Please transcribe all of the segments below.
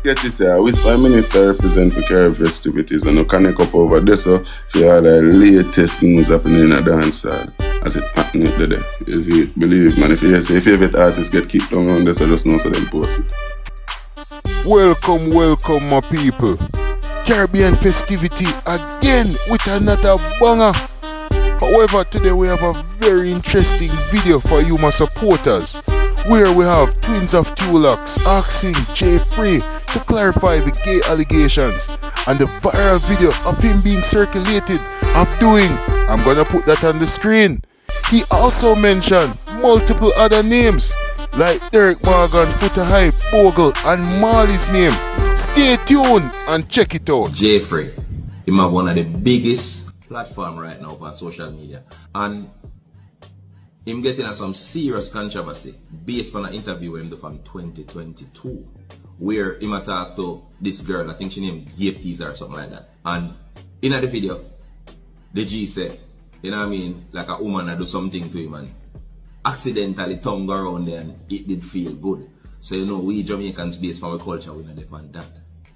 Get this here, Whisper Minister represent for care festivities and you connect up over there so for all the latest news happening in a dance hall as it happening today. You see, believe man, if you say if your favorite artist get kicked down on this, I just know so them post it. Welcome, my people. Caribbean festivity again with another banger. However, today we have a very interesting video for you, my supporters, where we have twins of Tu-Lox asking Jaii to clarify the gay allegations and the viral video of him being circulated of doing, I'm gonna put that on the screen. He also mentioned multiple other names like Derek Morgan, Foota Hype, Bogle and Marley's name. Stay tuned and check it out. Jaii, he's one of the biggest platform right now for social media, and him getting some serious controversy based on an interview with him from 2022 where him talked to this girl, I think she named Jaii or something like that, and in the video the G said, you know what I mean, like a woman that do something to him and accidentally tongue go around there and it did feel good. So you know, we Jamaicans based on our culture, we not depend that.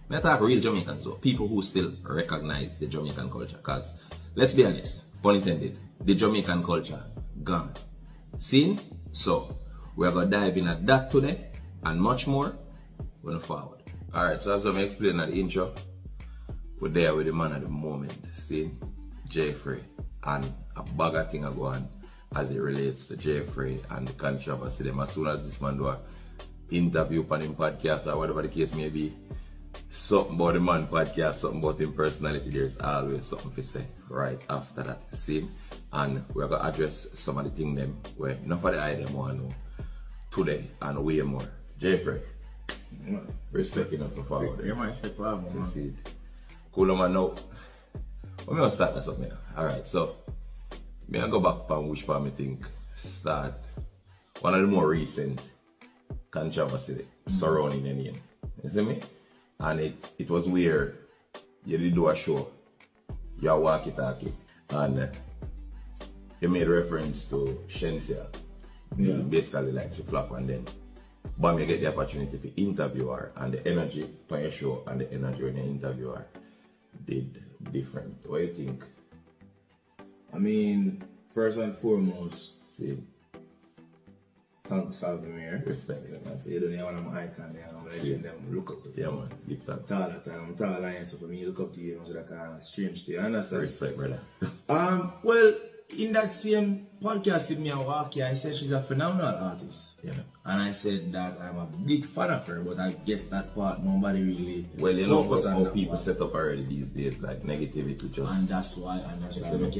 I talk real Jamaicans, so people who still recognize the Jamaican culture, because let's be honest, pun intended, the Jamaican culture gone. Seen? So we're gonna dive in at that today and much more going forward. Alright, so as I'm explaining at the intro, we're there with the man at the moment, seen? Jaii, and a bag of thing are going as it relates to Jaii and the controversy. Them as soon as this man do an interview on him podcast or whatever the case may be, something about the man podcast, something about him personality, there's always something to say right after that scene. And we're going to address some of the things them where enough of the item want to know today and way more. Jaii, respect enough for forward. You might respect for man. See it. Cool man now. We're going to start this up now. Alright, so me I go back on which part I think start one of the more recent controversy surrounding the name. You see me? And it was where you did do a show, you are walkie-talkie, and you made reference to Shensia. Yeah. Basically like she flop, and then but me get the opportunity to interview her, and the energy on your show and the energy when you interview her did different. What do you think? I mean, first and foremost, See, thanks for having me here. respect. So you don't know one of my icons there, I'm legend them look up to you. Yeah man, give thanks. All the time, I'm tall and so for me look up to you, so that kind of strange to you, understand? Respect, brother. Well, in that same podcast with me and Waki, I said she's a phenomenal artist. Yeah. And I said that I'm a big fan of her, but I guess that part nobody really Well, you know focus on how that people part. set up already these days, like negativity just. And that's why I can't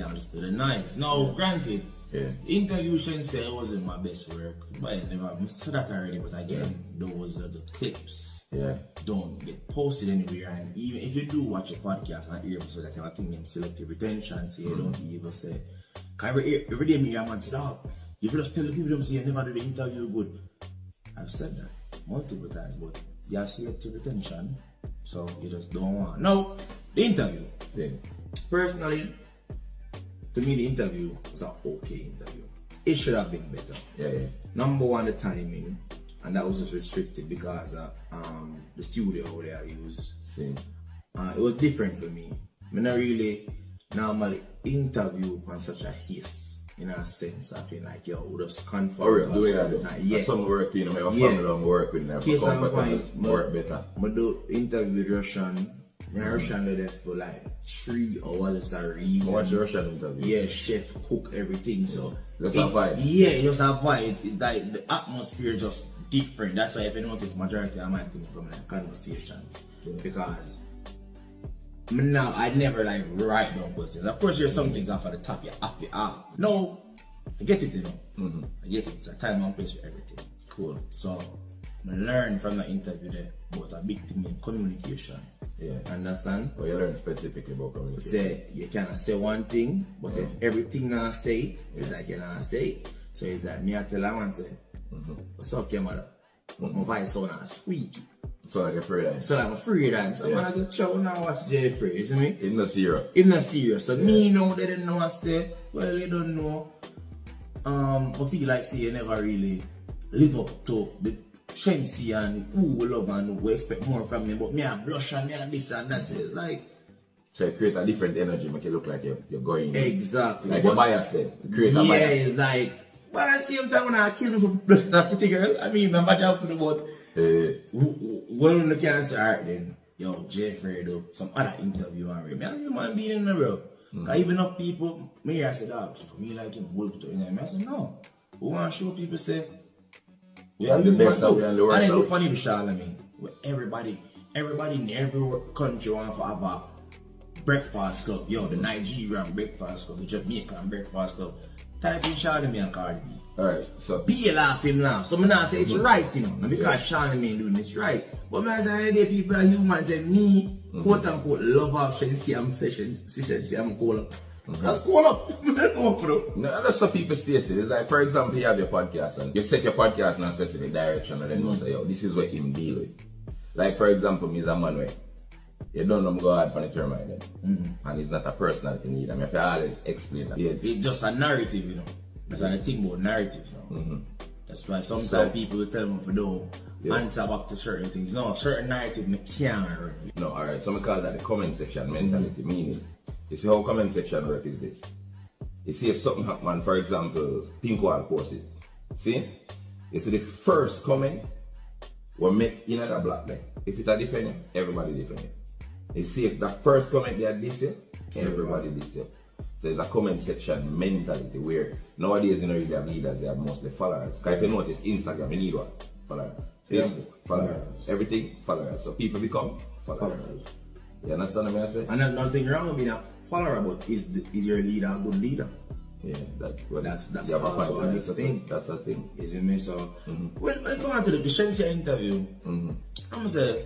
understand the nice. Now, granted, Yeah. the interview Shensia wasn't my best work, but I never said that already. But again, those are the clips. Yeah. Don't get posted anywhere, and even if you do watch a podcast and hear episode, I think them selective retention, so you don't even say. Cause every day me a man said, "Oh, you just tell the people them say you never do the interview good." I've said that multiple times, but you have selective retention, so you just don't want. Now, the interview. See. Personally, to me, the interview was an okay interview. It should have been better. Yeah. Number one, the timing, and that was just restricted because the studio over there I used. See. It was different for me. I not really normally interview on such a haste. In a sense, I feel like we just confirm. Oh, really? Do all the time. Yeah. Some work, you know, my Yeah. family don't work with them. Case in Comfort point, and work better. I do interview with Russian. Russian did it for like 3 hours. It's a reason. Watch the Russian interview. Yeah, chef, cook, everything. So Just a vibe. Yeah, just a vibe. It's like the atmosphere just different. That's why if you notice, majority of my things from like conversations because now I never like write down questions. Of course, there's some things off at the top you have to ask. No, I get it, you know. I get it. It's a time and place for everything. Cool. So I learned from the interview there about a big thing in communication. Yeah. Understand? Well, you learn specifically about communication. Say you cannot say one thing, but if everything not say it, it's like you not say it. So it's like me I tell her one say, what's up, your mother? But my voice sound like squeaky. So like a freelance. So I'm afraid and so I said, chow now watch Jaii, you see me? It's not serious. It's not serious. So me know they didn't know I say, well you don't know. I feel like say you never really live up to the Shensi and who will love and who will expect more from me, but me I blush and me and this and that. So it's like, so it create a different energy, make it look like you're going exactly. like a bias then. Create a bias. Yeah, it's like, but at the same time when I kill him for that pretty girl, I mean, I'm about to about when the cancer art then, yo, Jeffrey do some other interview and me, I'm human being in the bro. Cause even up people, me I said, for me like him, work to him. I said, no. We want to show people say, we are the best out and the worst out. And then look on Charlemagne, where everybody in every country want to have a breakfast club. Yo, the Nigerian breakfast club, the Jamaican breakfast club. Type in Charlemagne and Cardi B. Alright, so Be laugh him laugh. So I'm not say it's right, you know. Not because Charlemagne doing this right. But I say people are humans and me, quote unquote, love of Shensi sessions, I'm call up. Let's call up. no, that's what people stay. It's like, for example, you have your podcast and you set your podcast in a specific direction and then you say, yo, this is what him deal with. Like, for example, me as a man, you don't know go hard for the termite then. And it's not a personality need. I mean, if you always explain that. Yeah. It's just a narrative, you know. That's the thing about narratives now. That's why sometimes people will tell me if don't answer back to certain things. No, certain narrative me can't really. No, alright, so I call that the comment section mentality, meaning, you see how comment section work is this? You see if something happen, for example, Pink Wall post it. See? You see the first comment will make another black line. If it's a different, everybody different. You see if that first comment they are this, everybody this. So it's a comment section mentality where nowadays you know you have leaders, they have mostly followers. Because if you notice Instagram, you need what? Followers. Facebook, followers. Everything, followers. So people become followers. You understand what I say? And there's nothing wrong with being a follower, but is your leader a good leader? Yeah, that's also a next thing. That's a thing. Is it me? So when come on to the Shensi interview, I'm gonna say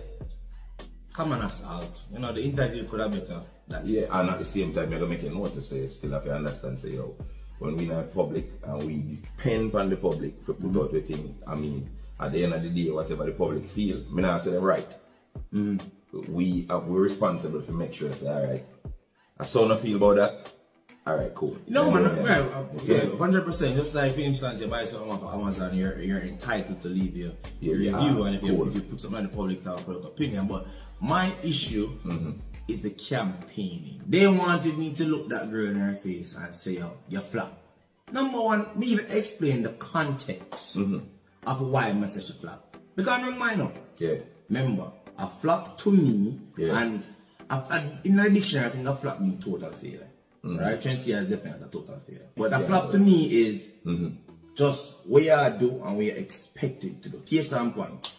common assault. You know, the interview could have better. And at the same time, I don't make a note to say, still have to understand, say, yo, when we in public and we depend on the public to put out the thing, I mean, at the end of the day, whatever the public feel, I not say them right. We're responsible for make sure, say, alright, I saw no feel about that. Alright, cool. No, man, 100%. Just like, for instance, you buy something off of Amazon, you're entitled to leave your review, and if you put something in the public, to have a public opinion. But my issue is the campaigning. They wanted me to look that girl in her face and say, yo, you're flop. Number one, me even explain the context of why my such a flop. Because I'm minor. Remember, a flop to me, and in a dictionary, I think a flop means total failure. Right? Shensi has defined as a total failure. But a flop to me is just what you do and what you expected to do. Case in point.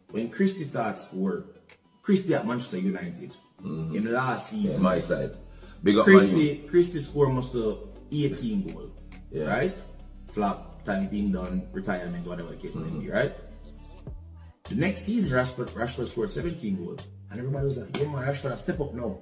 When Christy starts work, Christy at Manchester United in the last season. My side. Big up Christy scored almost 18 goals. Right? Flop, time being done, retirement, whatever the case may be, right? The next season, Rashford scored 17 goals. And everybody was like, yeah man, Rashford, step up now.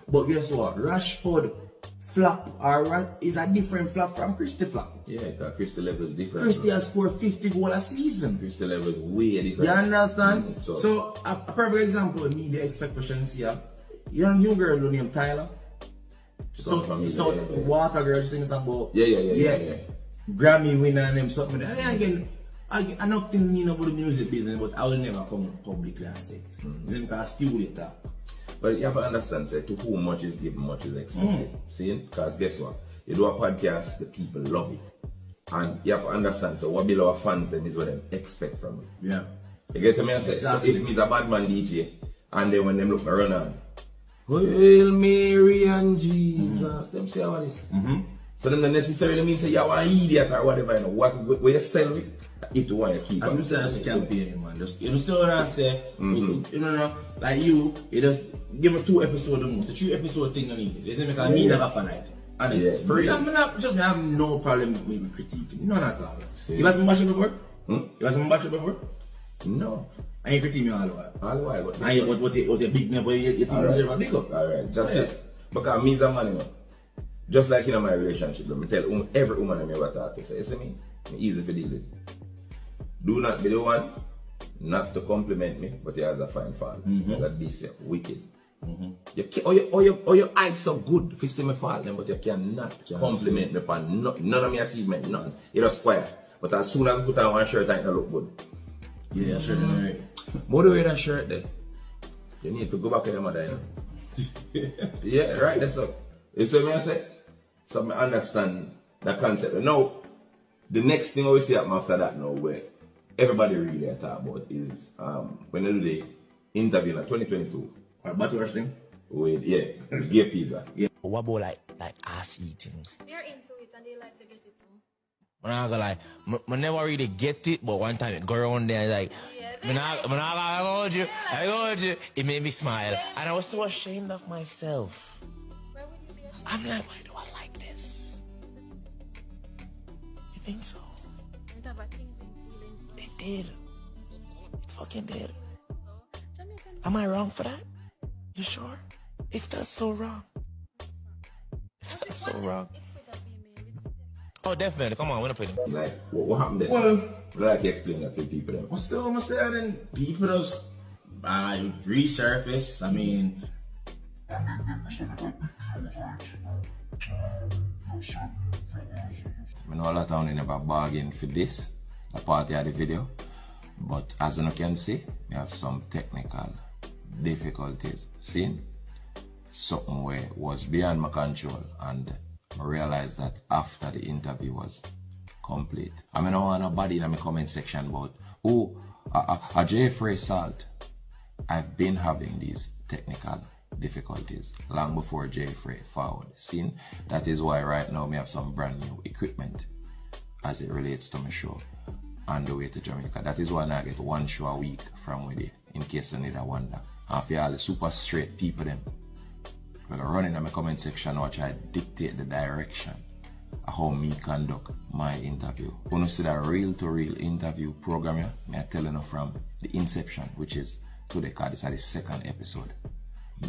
But guess what? Rashford flop is a different flop from Christy flop. Yeah, because Christy level is different. Christy has scored 50 goals a season. Christy level is way different. You understand? So a perfect example of me, the expectations here. You know, new girl named Tyler. So water girl sings about Grammy winner and them something. And again, I don't think me about the music business, but I will never come publicly and say it. It's because I still with that. But you have to understand, say, to whom much is given, much is expected. See? Because guess what? You do a podcast, the people love it. And you have to understand, so what below our fans then is what they expect from it. Yeah. You get to me and say, exactly. So if me's a bad man DJ, and then when them look run on, Hail Mary and Jesus, them say what is. So them don't necessarily mean say you're an idiot or whatever, you know, what you sell it. If you want to keep as I say, that's a campaign, man. Just, you know what I say? You know, like you just give me 2 episodes the most. The 3 episode thing I need it. Because I need a fan night. Honestly. For real. I have no problem with critiquing. None at all. You have some bashing before? You have some bashing before? No. And you critique me all the while? All the while. What a big name, but you think you deserve a big up. Alright, that's it. Because me, the man, you know, just like in my relationship, I tell every woman I ever talk to, say, you see me? I'm easy to deal with. Do not be the one not to compliment me, but you have to find fault. That this is wicked. Your eyes so good if you see me fall them, but you cannot compliment me upon none of my achievement, none. You just quiet. But as soon as I put on one shirt, I don't look good. Yeah, sure, right. More to wear that shirt then. You need to go back to your mother, you know? Yeah, right, that's up. You see what I say? So I understand the concept. Now, the next thing I will see happen after that now, where everybody really talk about is when they do the interview in 2022. What about your thing? With, yeah, gay pizza. Yeah. What about like ass eating? They're into it and they like to get it too. I'm not gonna lie, I never really get it, but one time it go around there like, I go you, it made me smile, and I was so ashamed of myself. Why would you be ashamed? I'm like, why do I like this? You think so? I have a tingling feeling, so. It did. It fucking did. So, Jamaican. Am I wrong for that? You sure? It felt so wrong. It felt so wrong. It's with a female. It's Oh, definitely. Come on, we're not playing. Like, what happened there? Well, Like, explain that to people then. what's still gonna say then? People just resurface. I mean, I know a lot of only never bargained for this, a party of the video, but as you can see, we have some technical difficulties. See? Something where was beyond my control, and I realized that after the interview was complete. I mean, I want nobody in my comment section about, oh, a Frais salt. I've been having these technical difficulties long before Frais forward. Seen? That is why right now we have some brand new equipment as it relates to my show on the way to Jamaica. That is why I get one show a week from with it, in case you need a wonder. And for all the super straight people them, well, running in my comment section, watch I dictate the direction of how me conduct my interview. When you see that reel-to-reel interview program here, I'm telling you from the inception, which is today, because this is the second episode.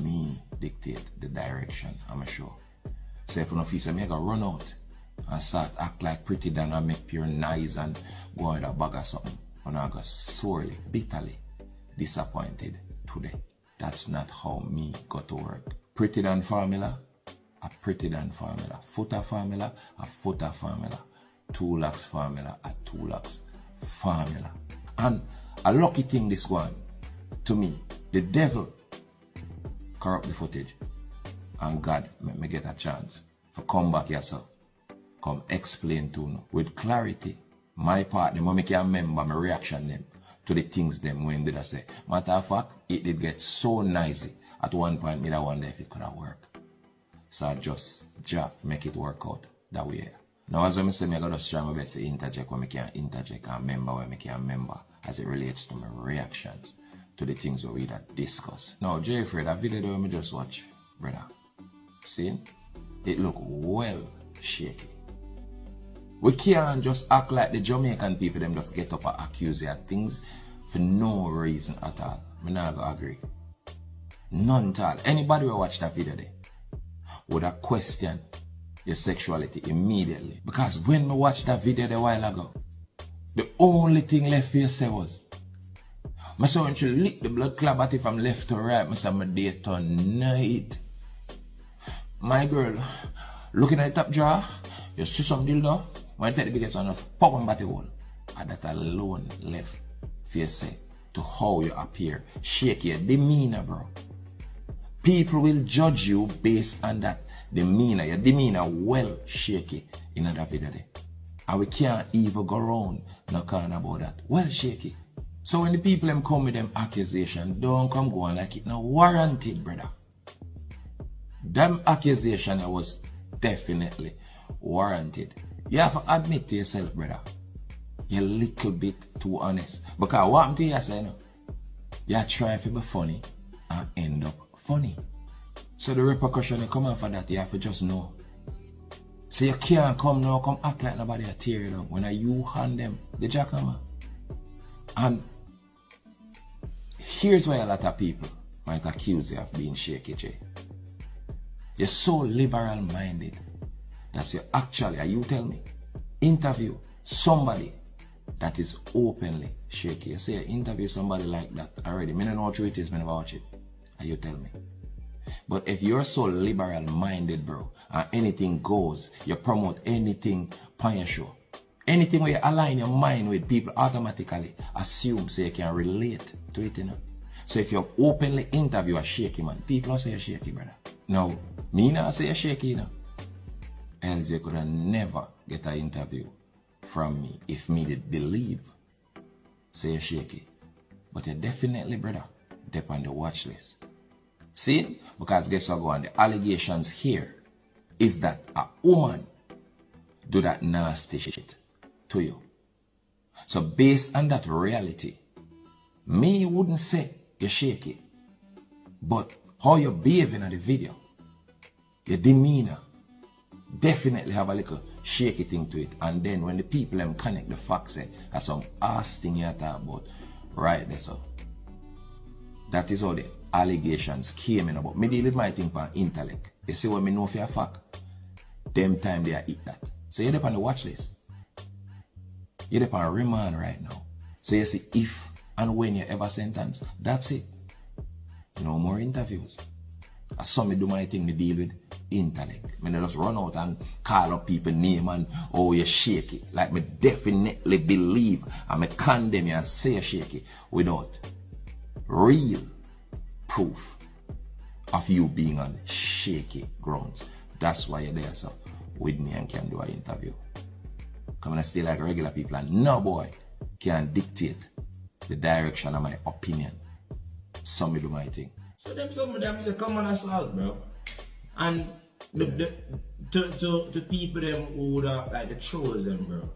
Me dictate the direction of my show. So if you don't feel so, I go run out and start act like pretty Dan and make pure nice and go with a bag or something. And I go sorely, bitterly disappointed today. That's not how me go to work. Pretty Dan formula, a pretty Dan formula. Footer formula, a footer formula. Tu-Lox formula, a Tu-Lox formula. And a lucky thing this one, to me, the devil corrupt the footage, and God make me get a chance for come back here, so come explain to you with clarity my part, the moment I remember my reaction them to the things them when did I say. Matter of fact, it did get so noisy at one point me I wonder if it could have worked. So I just make it work out that way. Now as I say, I gotta try my best to interject when I can interject and remember when I can remember as it relates to my reactions to the things we that discuss. Now, Frais, that video that we just watch, brother, see? It look well shaky. We can't just act like the Jamaican people, them just get up and accuse you of things for no reason at all. I'm not gonna agree. None at all. Anybody will watch that video there would have questioned your sexuality immediately. Because when we watched that video a while ago, the only thing left for you say was, I saw when she lick the blood clot body from left to right, I saw my day tonight. My girl, looking at the top drawer, you see some dildo, when I take the biggest one, just pop on body hole. And that alone left for you say to how you appear. Shake your demeanor, bro. People will judge you based on that demeanor. Your demeanor well shaky in that video there. And we can't even go around no calling about that. Well shaky. So when the people them come with them accusation, don't come go on like it no warranted, brother. Them accusation was definitely warranted. You have to admit to yourself, brother, you're a little bit too honest. Because what I'm telling you, say, no, you're trying to be funny and end up funny. So the repercussion that come out for that, you have to just know. So you can't come now, come act like nobody a tear it up when you hand them the jackhammer. And here's why a lot of people might accuse you of being shaky, Jay. You're so liberal minded that you actually, you tell me, interview somebody that is openly shaky. You say you interview somebody like that already. I don't know what it is, I never watch it. And you tell me. But if you're so liberal minded, bro, and anything goes, you promote anything on your show, Anything where you align your mind with, people automatically assume so you can relate to it, you know. So if you openly interview a shaky man, people will say you're shaky, brother. No, me not say you're shaky, you know. Else you could have never get an interview from me if me did believe say you're shaky. But you definitely, brother, dip on the watch list. See? Because guess what, go on, the allegations here is that a woman do that nasty shit to you. So based on that reality, me wouldn't say you're shaky. But how you're behaving in the video, your demeanor, definitely have a little shaky thing to it. And then when the people connect the facts, that's some ass thing you talk about right there. So that is how the allegations came in about. Me deal with my thing for intellect. You see what me know for a fact? Them time they eat that. So you're up on the watch list. You're up on remand right now. So you see if and when you ever sentence, that's it. No more interviews. As some me do my thing, me deal with intellect. Me just run out and call up people name and oh you shaky. Like me definitely believe and me condemn you and say you're shaky without real proof of you being on shaky grounds. That's why you're there, so with me and can do an interview. Come and stay like regular people and no boy can dictate the direction of my opinion. Some me do my thing. So some of them say come on assault, bro. And to people them who would have like the chosen, bro.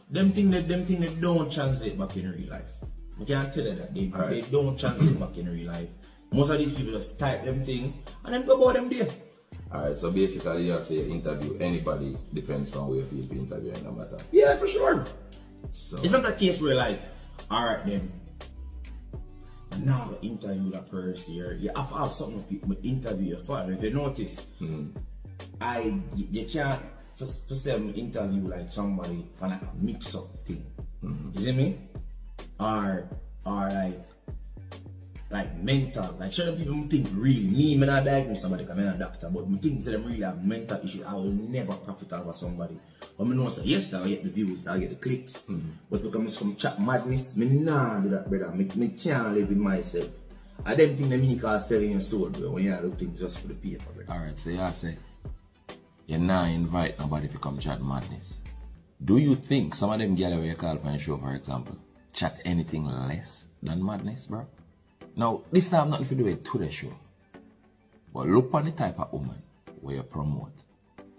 Them thing they don't translate back in real life. I can't tell you that they don't translate back in real life. Most of these people just type them thing and then go about them there. Alright, so basically you say interview anybody depends on where you feel to interview no matter. Yeah, for sure. So it's not a case where like, alright then, now interview that person here. You have to have something to interview your father. If you notice, you can't for some interview like somebody for like a mix up thing. You see me? Or like mental. Like certain people think really, me not diagnose somebody because I'm not a doctor, but me think them really have mental issue. I will never profit over somebody. But me know say yes, I'll get the views, I'll get the clicks. But if I come chat madness, me nah do that, brother. Me can't live with myself. I don't think me cause telling your soul, bro, when you do things just for the paper, brother. Alright, so you say you not invite nobody to come chat madness. Do you think some of them girls where you call for a show, for example, chat anything less than madness, bro? Now, this time nothing to do with to the show. But look on the type of woman where you promote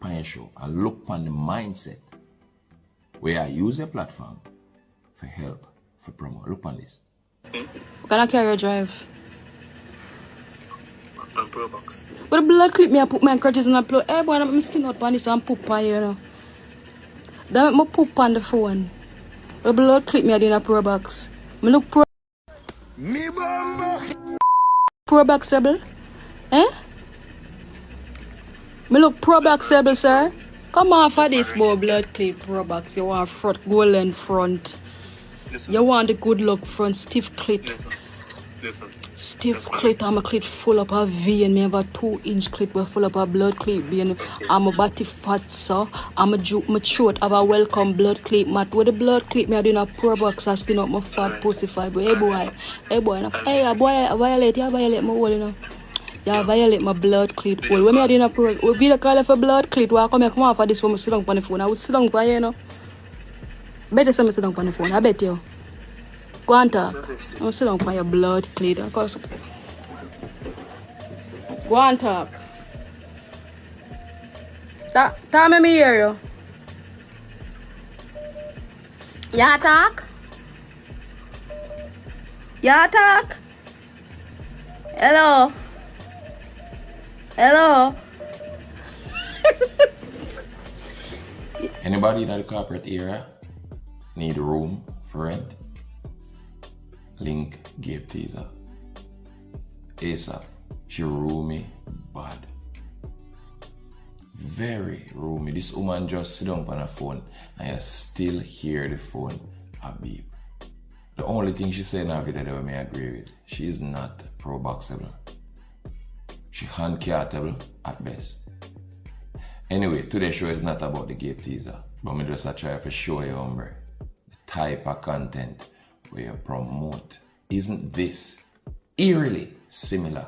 on your show and look on the mindset where you use your platform for help, for promote. Look on this. Can I carry a drive? On Pro Box. But the blood clip me, I put my crutches and I plug. Hey boy, I'm skin out on this and poop on you know. Then I poop on the phone. The blood clip me, I didn't Pro Box. I look Pro. Me bomba. Pro Boxable? Eh? Me look Pro Boxable, sir. Come on for this boy, blood clip Pro Box. You want front, golden front. Listen. You want the good look front, stiff clit. Listen. Stiff clit, I'm a clit full up a vein. Me have a 2-inch clit with full up a blood clit vein. I'm a body fat, so I'm a juke, my throat have a welcome blood clit mat. With the blood clit, me I doing a Pro Box and skin up my fat pussy fiber. Hey boy, hey boy, violate my hole, you know. You violate my blood clit hole. When me I doing a Pro, we be the call for blood clit. Why come here, come on for this one, I sit down on the phone. I would sit down for you, know. Better say me sit down on the phone, I bet you. Go and talk. I'm sit down by your blood clit. Go and talk. Tell me hear you. Ya talk? Ya talk? Hello? Hello? Anybody in the corporate area need room for rent? Link gave teaser. ASAP. She roomy bad. Very roomy. This woman just sit down on her phone and you still hear the phone a beep. The only thing she said in her video that I agree with, she is not Pro Boxable. She hand cartable at best. Anyway, today's show is not about the gate teaser. But me just try to show you, hombre, the type of content where you promote. Isn't this eerily similar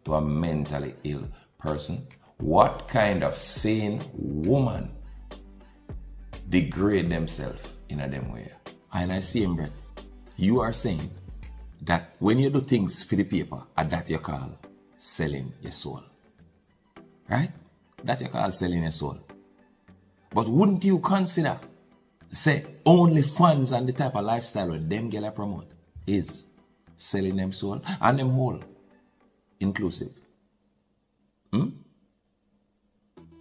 to a mentally ill person? What kind of sane woman degrade themselves in a them way? And I see him, Brett, you are saying that when you do things for the paper, that you call selling your soul. Right? That you call selling your soul. But wouldn't you consider, say, only fans and the type of lifestyle where them girls promote is selling them soul and them whole, inclusive?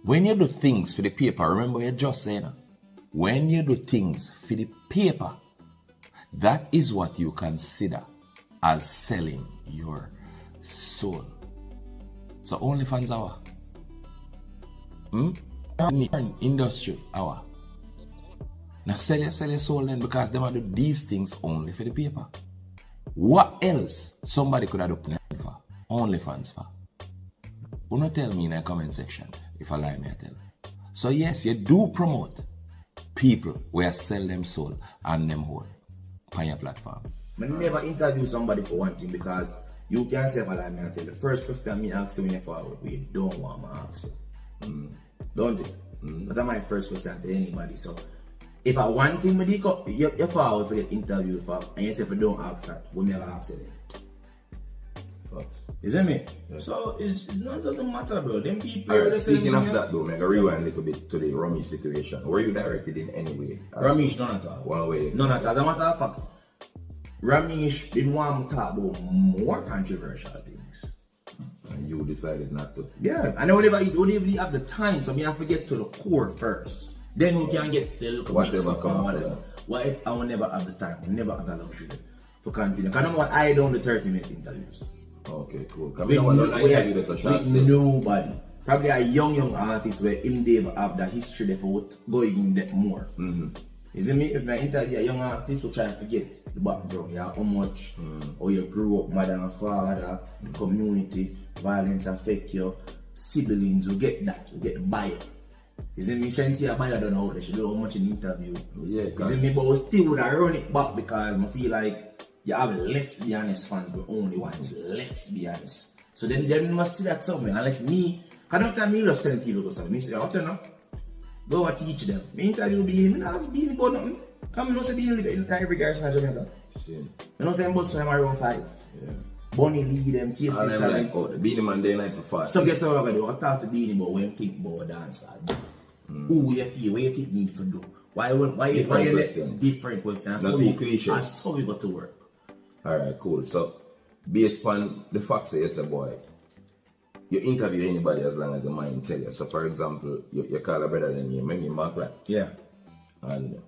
When you do things for the paper, remember you just saying, when you do things for the paper, that is what you consider as selling your soul. So only fans hour. Industry hour. Now sell your soul then, because them are do these things only for the paper. What else somebody could have done for? Only fans for. Who not tell me in the comment section if I lie me I tell. So yes, you do promote people where sell them soul and them whole on your platform. I never interview somebody for one thing, because you can say, well, I tell the first question me ask you when you forward, we don't want to ask you. Don't it? That's my first question to anybody. So if I want thing with you forward for the interview for, and you say if you don't ask that, we never ask it. Isn't it? Yeah. So it doesn't matter, bro. Them people. Alright, speaking of that though, I'm gonna rewind a little bit to the Ramesh situation. Were you directed in any way? Ramesh, none at all. One way. None at all. As a matter of fact, Ramesh didn't want to talk about more controversial things. And you decided not to. Yeah, and then whenever you have the time, so me have to get to the core first. Then we can get to look whatever come whatever. What I will never have the time, I will never have the luxury to continue. Because I don't want I don't do 30-minute interviews. Okay, cool. With nobody. Probably a young artist where him they have the history they for going in depth more. You see me? If I interview a young artist, will try to forget the background, yeah, how much, or you grew up, mother and father, community, violence affect your siblings, you get that, you get the bio. You see me? Trying to see a bio, I don't know how they should do how much in interview. Yeah, you see me? But we still would have run it back, because I feel like you have let's be honest fans, but only ones, let's be honest. So then they must see that somewhere, unless me, because don't tell me just telling people go something. Me say, what you know? Go over teach them. Me interview Beanie, me not ask Beanie about nothing. Come no say Beanie in every garrison in Jamaica. You know say I'm about some around 5. Yeah. Bonnie lead them, TSC and I'm like, oh, the Beanie man day night for fast. So guess what I'm gonna do? I talk to Beanie about when think about dance. Who you feel, what you think need to do? Why you different questions? Not too cliche. That's how we got to work. Alright, cool. So based on the facts yes boy, you interview anybody as long as the mind tell you. So for example, you call a brother than you, maybe Mark like. Yeah. And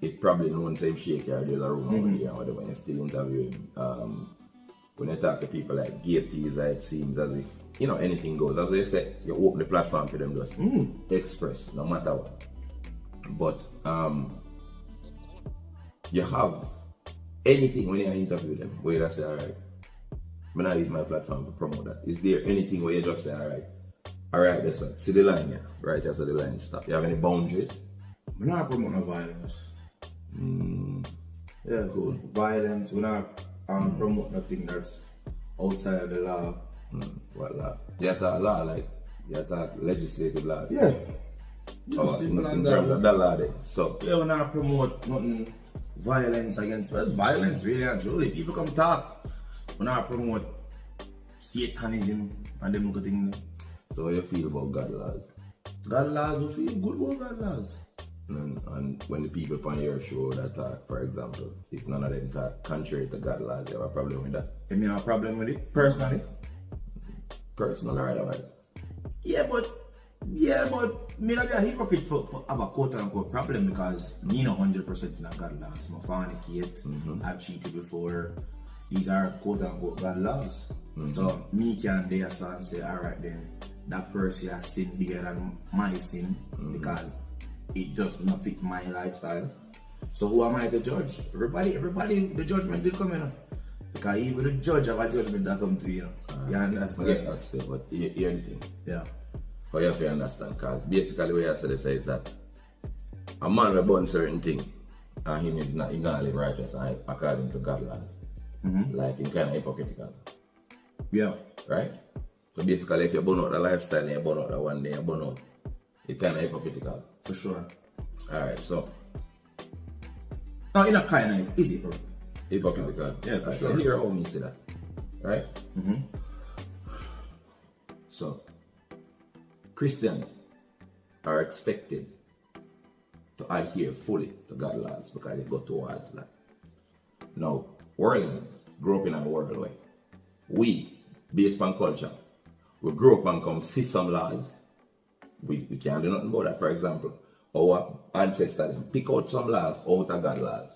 it probably known same shake or there's a room over here or whatever, when you still interview him. When you talk to people like gatekeepers, it seems as if, you know, anything goes. As they say, you open the platform for them just express, no matter what. But you have anything when you interview them where you say, alright, I'm not use my platform to promote that. Is there anything where you just say, alright, that's it. See the line here, right? That's the line stop. You have any boundary? We're not promoting violence. Yeah, cool. Violence, we're not promote nothing that's outside of the law. What law? You talk law, like, you talk legislative law? Yeah. Oh, in terms of that law then. So yeah, we're not promote nothing violence against us. Violence really and truly. People come talk. We're not promote Satanism and them good things. So how you feel about God laws? God laws, we feel good about God laws. And when the people on your show that talk, for example, if none of them talk contrary to God laws, you have a problem with that? You mean a problem with it? Personally? Personal or otherwise? Yeah, but me not be a hypocrite for have a quote unquote problem, because me not 100% in a God laws. I fornicate, I've cheated before. These are quote unquote God laws. So me can dare and say, alright then, that person has sinned bigger than my sin because it does not fit my lifestyle. So who am I to judge? Everybody, the judgment will come in. Because even the judge have a judgment that come to you. You understand? Yeah, that's it, but here's the thing. Yeah. How you have to understand, because basically what I said is that a man will burn certain thing, and him is not, he not live righteous, and according to God laws. Like, him kind of hypocritical. Yeah. Right? So basically, if you burn out the lifestyle and you burn out the one day, you burn out, it's kind of hypocritical. For sure. Alright, so. No, in a kind of, is it, bro? Hypocritical. Yeah, for Right, sure. So here how me see that. Right? So, Christians are expected to adhere fully to God's laws because they go towards that. Now, worldlings grow up in a world way. We, based on culture, we grow up and come see some laws. We can't do nothing about that. For example, our ancestors pick out some laws out of God's laws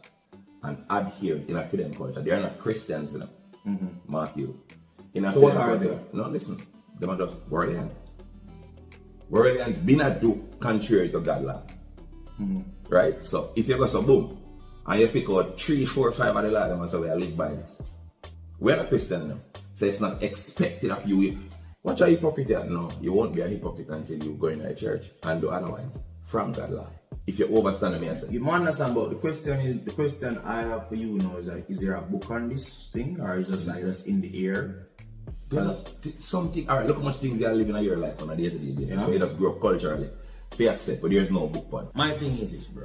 and adhere in a freedom culture. They are not Christians, you know. Matthew. In a So what freedom are culture. they? No, listen. They are just worldlings. Worldlings be not do contrary to God's law. Right? So if you go so boom, and you pick out 3, 4, 5 of the law, them and say we are live by this. We're not Christian now. So it's not expected of you. What are hypocrite at? No, you won't be a hypocrite until you go in a church and do otherwise from God's law. If you overstand me, I say. You might understand, but the question I have for you now is like, is there a book on this thing, or is it just like just in the air? Something, alright, look how much things you are living in your life on a day-to-day basis. Yeah. So you just grow up culturally. Fair accept, but there's no book point. My thing is this, bro.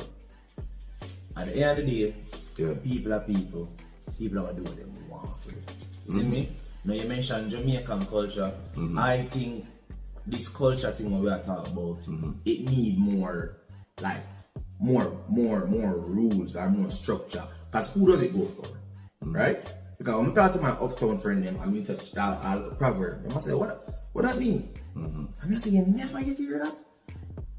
At the end of the day, Yeah. people are people. People are gonna do what they want to do. You see me? Now you mentioned Jamaican culture. I think this culture thing we are talking about, it need more, like, more rules or more structure. Because who does it go for? Right? Because when I talk to my uptown friend, them, I mean, just a proverb. They must say, what that mean? I'm not saying you never get to hear that.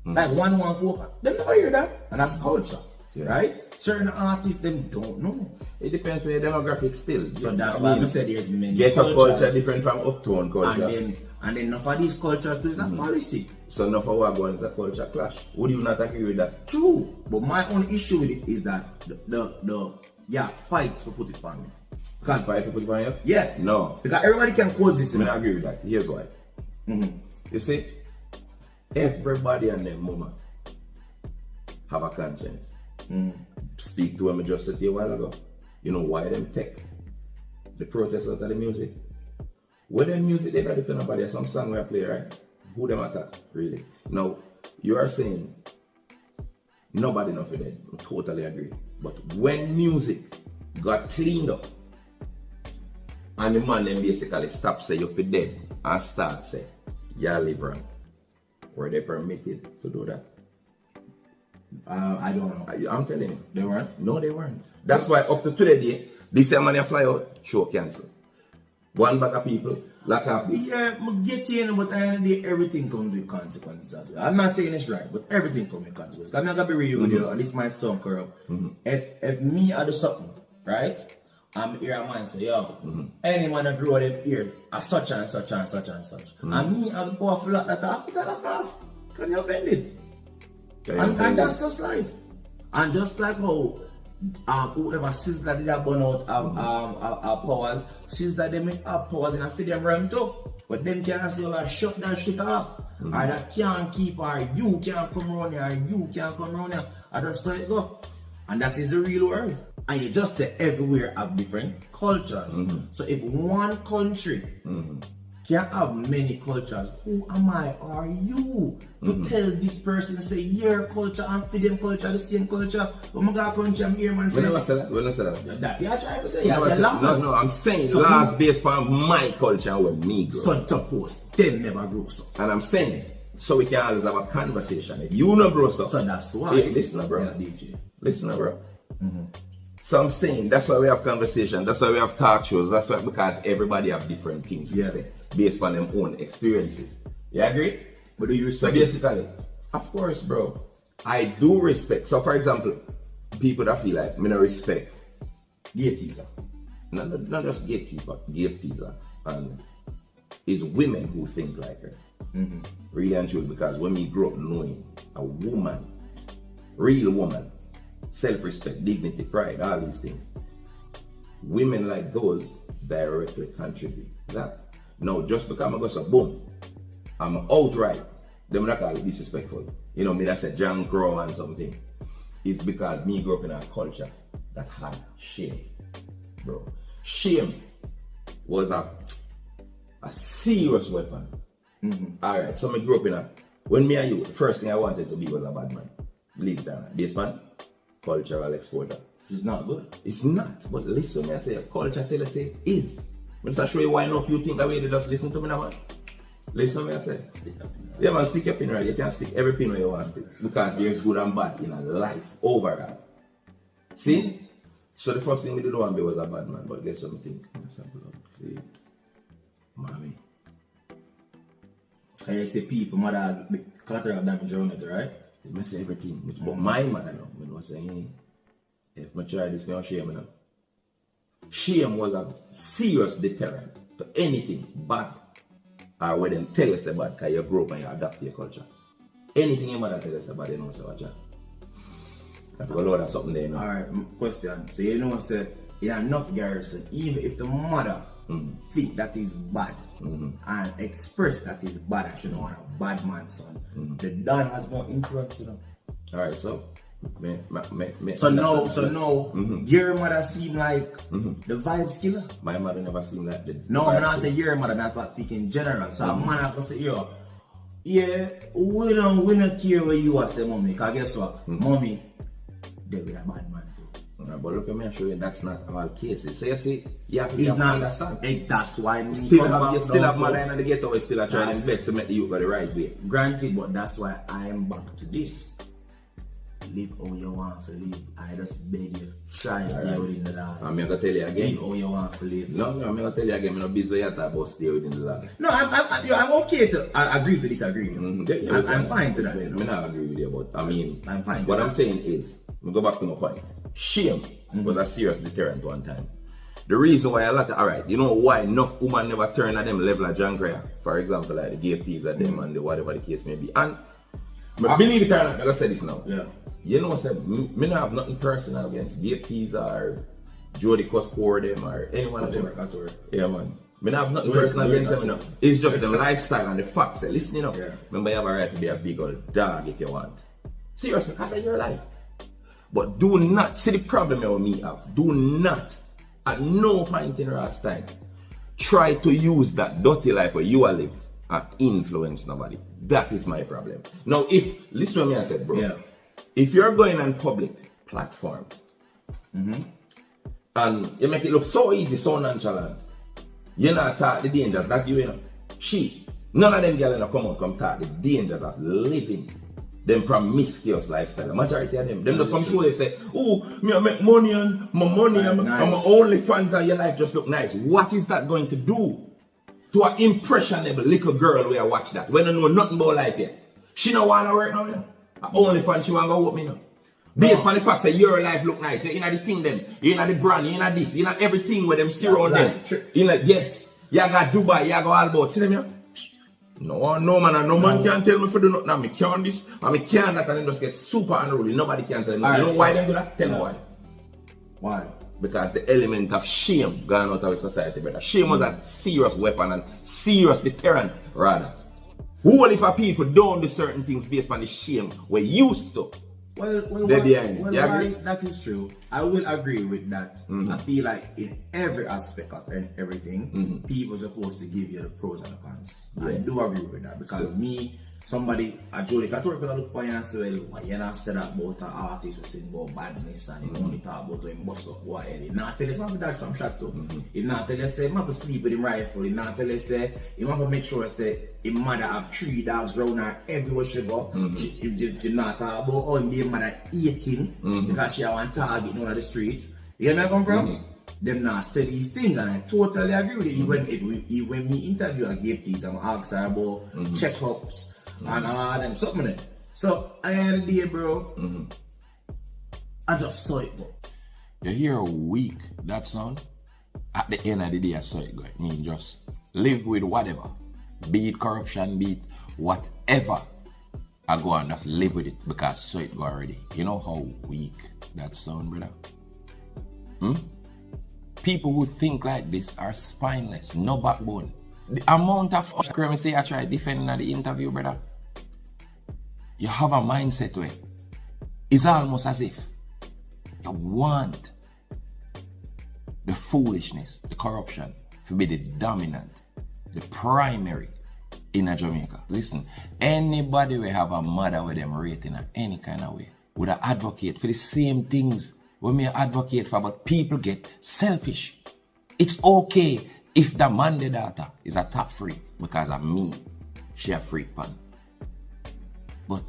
Like one coke, they never hear that. And that's culture. Yeah. Right? Certain artists, them don't know. It depends on your demographic still. So that's why I said there's many Get a culture cultures. different from uptown culture. And then enough of these cultures too is a policy. So enough of what going is a culture clash. Would you not agree with that? True. But my only issue with it is that the fight to put it on me. Because fight to put it on you? Yeah. No. Because everybody can coexist. I mean, I agree with that. Here's why. You see, everybody and their mama have a conscience. Speak to them just a while ago. You know why them take the protest out of the music? When them music they got it to nobody, some song we play, right? Who them attack, really? Now, you are saying nobody know for that. I totally agree. But when music got cleaned up and the man then basically stop say you're for dead and start say you're live wrong, were they permitted to do that? I don't know. I'm telling you. They weren't? No, they weren't. That's why up to today, this man you fly out, show cancel. One bag of people, lack of this. Yeah, I get you, but at the end of the day, everything comes with consequences as well. I'm not saying it's right, but everything comes with consequences. I'm not gonna be real with you, and this might sound corrupt. If me I do something, right? I'm here a man say, yo, any man that grew up here, such and such and such and such. And me I the powerful lot that I pick that off. Can you offend it? And that's just life. And just like how whoever says that they have burn out our powers, says that they make our powers in a freedom realm too. But them can't say, well, shut that shit off. Or that can't keep, or you can't come around here, or you can't come around here. I just let it go. And that is the real world. And you just say everywhere have different cultures. So if one country can have many cultures, who am I or you to tell this person, say your culture and for them culture the same culture? When I go to country, I'm here, man. We never said that. We never said that. That you are trying to say. You say laws. No, I'm saying So laws based on my culture and where me grow. So suppose them never grow so. And I'm saying, so we can always have a conversation. If you know bro, so that's why. Hey, listen, bro. Yeah, DJ. Listen, bro. So I'm saying that's why we have conversation. That's why we have talk shows. That's why because everybody have different things to say based on their own experiences. You agree? But do you So respect it? basically, of course, bro. I do respect. So for example, people that feel like me no respect gay teaser. Not just gatekeeper, gay teaser. And it's women who think like her. Really and truly, because when we grow up knowing a woman, real woman, self-respect, dignity, pride, all these things, women like those directly contribute that. Now, just because I go so boom, I'm outright, them not call it disrespectful. You know, me that's a John Crow and something. is because me grew up in a culture that had shame, bro. Shame was a serious weapon. Alright, so me grew up in a, when me and you, the first thing I wanted to be was a bad man. Believe it or not. This man, cultural exporter. It's not good. It's not, but listen to me, I say, culture tell us it is. But I show you why not you think that way, they just listen to me now, man. Listen to me, I say. Yeah, man, stick your pin right. You can stick every pin where you want to stick. Because there's good and bad in a life, overall. See? So the first thing we did want to be was a bad man, but guess what I think? Mommy. And you say people, mother, collateral damage on it, right? I say everything. But my mother, I know, saying, if I try this, I shame me now. Shame was a serious deterrent to anything bad. Or when them tell us about because you grow up and you adapt to your culture. Anything your mother tell us about, you know, so watch out. I forgot a lot of something there, you know. Alright, question. So you know, say, in enough garrison, even if the mother think that is bad and express that is bad, I should know want a bad man, son. The dad has more influence, you know. Alright, so So now, your mother seem like the vibes killer. my mother never seemed like the No, I'm not saying your mother, that's what I think in general. So a man I say, yo, yeah, we don't care where you are, say mommy. Because guess what? Mommy, they be a bad man too. But look at me and show you that's not all cases. So you see, you have to It's not understand. That's why me You still come back have down mother to- in the ghetto, still are trying That's- their best to make the youth go the right way. Granted, but that's why I'm back to this. Live how you want to live. I just beg you, try stay within the laws. I'm going to tell you again. Live how you want to live. No, I'm going to tell you again, I'm not busy with that about stay within the laws. No, I'm okay to agree to disagree. I'm fine to that. I mean, I agree with you, but I mean, I'm fine. what I'm saying is, we go back to my point. Shame was a serious deterrent one time. The reason why a lot of, alright, you know why enough women never turn at them level of John Greer? For example, like the gay thieves at them and the whatever the case may be. And I believe it or not, I just say this now. Yeah. You know, say, me not have nothing personal against gay thieves or Jody Cutcore them or anyone of them. Yeah, man. Me not have nothing personal against them, you know. It's just the lifestyle and the facts. Listen, you know. Yeah. Remember, you have a right to be a big old dog if you want. Seriously, that's your life. But do not, see the problem you me have. Do not, at no point in your time, try to use that dirty life where you are live and influence nobody. That is my problem. Now, listen to me I said, bro. Yeah. If you're going on public platforms and you make it look so easy, so nonchalant, you're not talk the dangers that you know. None of them girls come talk the dangers of living them promiscuous lifestyle. The majority of them just come show you say, oh, me I make money and my money and my only fans and your life just look nice. What is that going to do to an impressionable little girl where I watch that? When I know nothing about life yet. She don't want to work now, you know. Only fan she want to go with me now. Based on the fact that your life look nice. You're in the thing them. You're in the brand. You're in this. You're in everything where them see around them. You know, yes. You got Dubai. You got all about. See them here? No, man. No man can tell me for do nothing. I can't this. I can't that. And them just get super unruly. Nobody can tell me. You know why they do that? Tell me why. Why? Because the element of shame gone out of our society, brother. Shame was a serious weapon and serious deterrent, rather. Whole heap of people don't do certain things based on the shame we're used to. That is true. I will agree with that. I feel like in every aspect of everything, people are supposed to give you the pros and the cons. I do agree with that because somebody, a Jody Couture could look for you and say, well, why you not said that about an artist who sing about badness and you only talk about him bust up what he not tell us not that from shot too. He not tell us say he have to sleep with him rifle. He not tell us say he have to make sure say his mother have 3 dogs around her everywhere she go. She not talk about how his mother eat him because she want target down on the streets. You get where I come from? Them not say these things and I totally agree with it. Even when me interview I gave these I'm asking her about checkups and all them something like that. So I had a day, bro. I just saw it go. You hear how weak that sound? At the end of the day I saw it go. I mean just live with whatever. Be it corruption, be it whatever. I go and just live with it because I saw it go already. You know how weak that sound, brother? People who think like this are spineless, no backbone. The amount of crazy I try defending at the interview, brother. You have a mindset where it's almost as if you want the foolishness, the corruption to be the dominant, the primary in a Jamaica. Listen, anybody will have a mother with them rating in any kind of way would advocate for the same things we may advocate for, but people get selfish. It's okay if the man the daughter is a top freak because of me, she a freak pan. But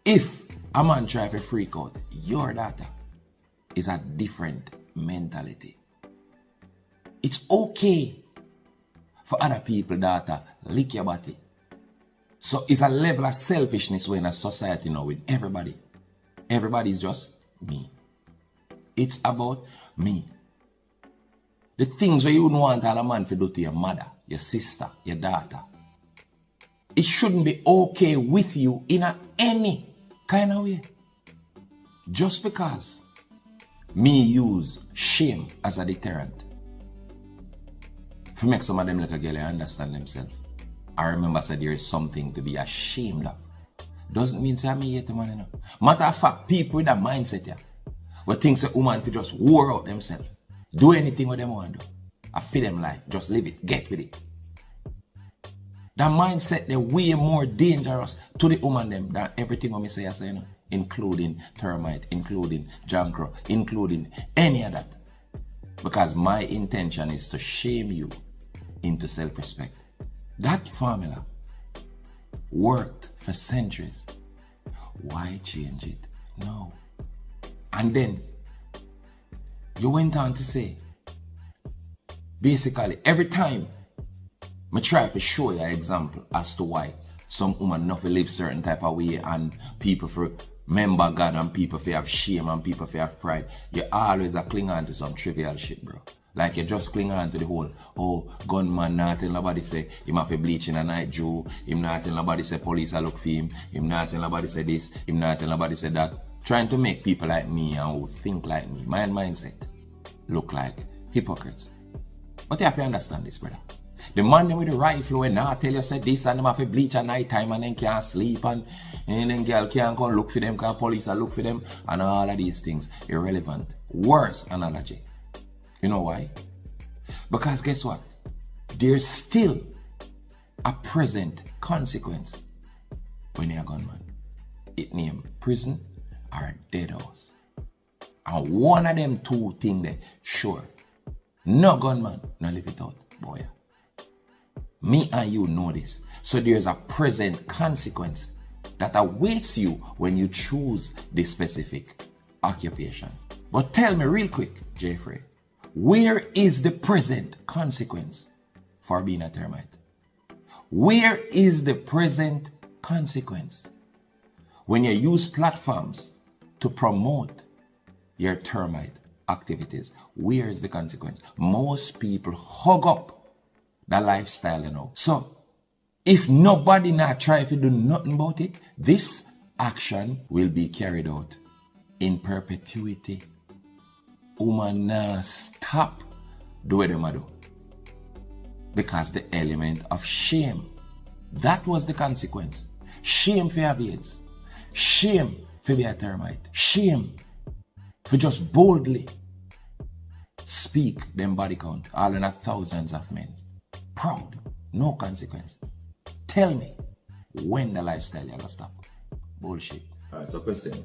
if a man try to freak out your daughter, is a different mentality. It's okay for other people daughter lick your body. So it's a level of selfishness we're in a society now with everybody. Everybody is just me. It's about me. The things where you wouldn't want all a man to do to your mother, your sister, your daughter. It shouldn't be okay with you in any kind of way. Just because me use shame as a deterrent. To make some of them like a girl understand themselves. I remember said there is something to be ashamed of. Doesn't mean say I hate the man, you know. Matter of fact, people with that mindset here, where things a woman fi just wore out themselves. Do anything what them want to do. I feel them life. Just live it. Get with it. That mindset they're way more dangerous to the woman them than everything what me say, you know. Including termite, including jankro, including any of that. Because my intention is to shame you into self-respect. That formula worked for centuries. Why change it? No. And then you went on to say, basically, every time I try to show you an example as to why some woman not live certain type of way and people for remember God and people for have shame and people for have pride, you always cling on to some trivial shit, bro. Like you just cling on to the whole, oh, gunman not tell nobody say him have a bleach in a night Jew, him not tell nobody say police a look for him not tell nobody say this, him not tell nobody say that. Trying to make people like me and who think like me, my mindset, look like hypocrites. But you have to understand this, brother. The man with the rifle will not tell you say this and them have to bleach at night time and then can't sleep and then girl can't go look for them because police are look for them and all of these things. Irrelevant. Worse analogy. You know why? Because guess what? There's still a present consequence when you're a gunman. It named prison or dead house. And one of them two things there, sure. No gunman, no live it out, boy. Me and you know this. So there's a present consequence that awaits you when you choose this specific occupation. But tell me real quick, Jeffrey, where is the present consequence for being a termite? Where is the present consequence when you use platforms to promote your termite activities? Where is the consequence? Most people hug up the lifestyle, you know. So, if nobody not try to do nothing about it, this action will be carried out in perpetuity. Woman nah stop do what them do. Because the element of shame. That was the consequence. Shame for have AIDS. Shame for be a termite. Shame for just boldly speak them body count. All in thousands of men. Proud. No consequence. Tell me when the lifestyle you gonna stop. Bullshit. Alright, so question.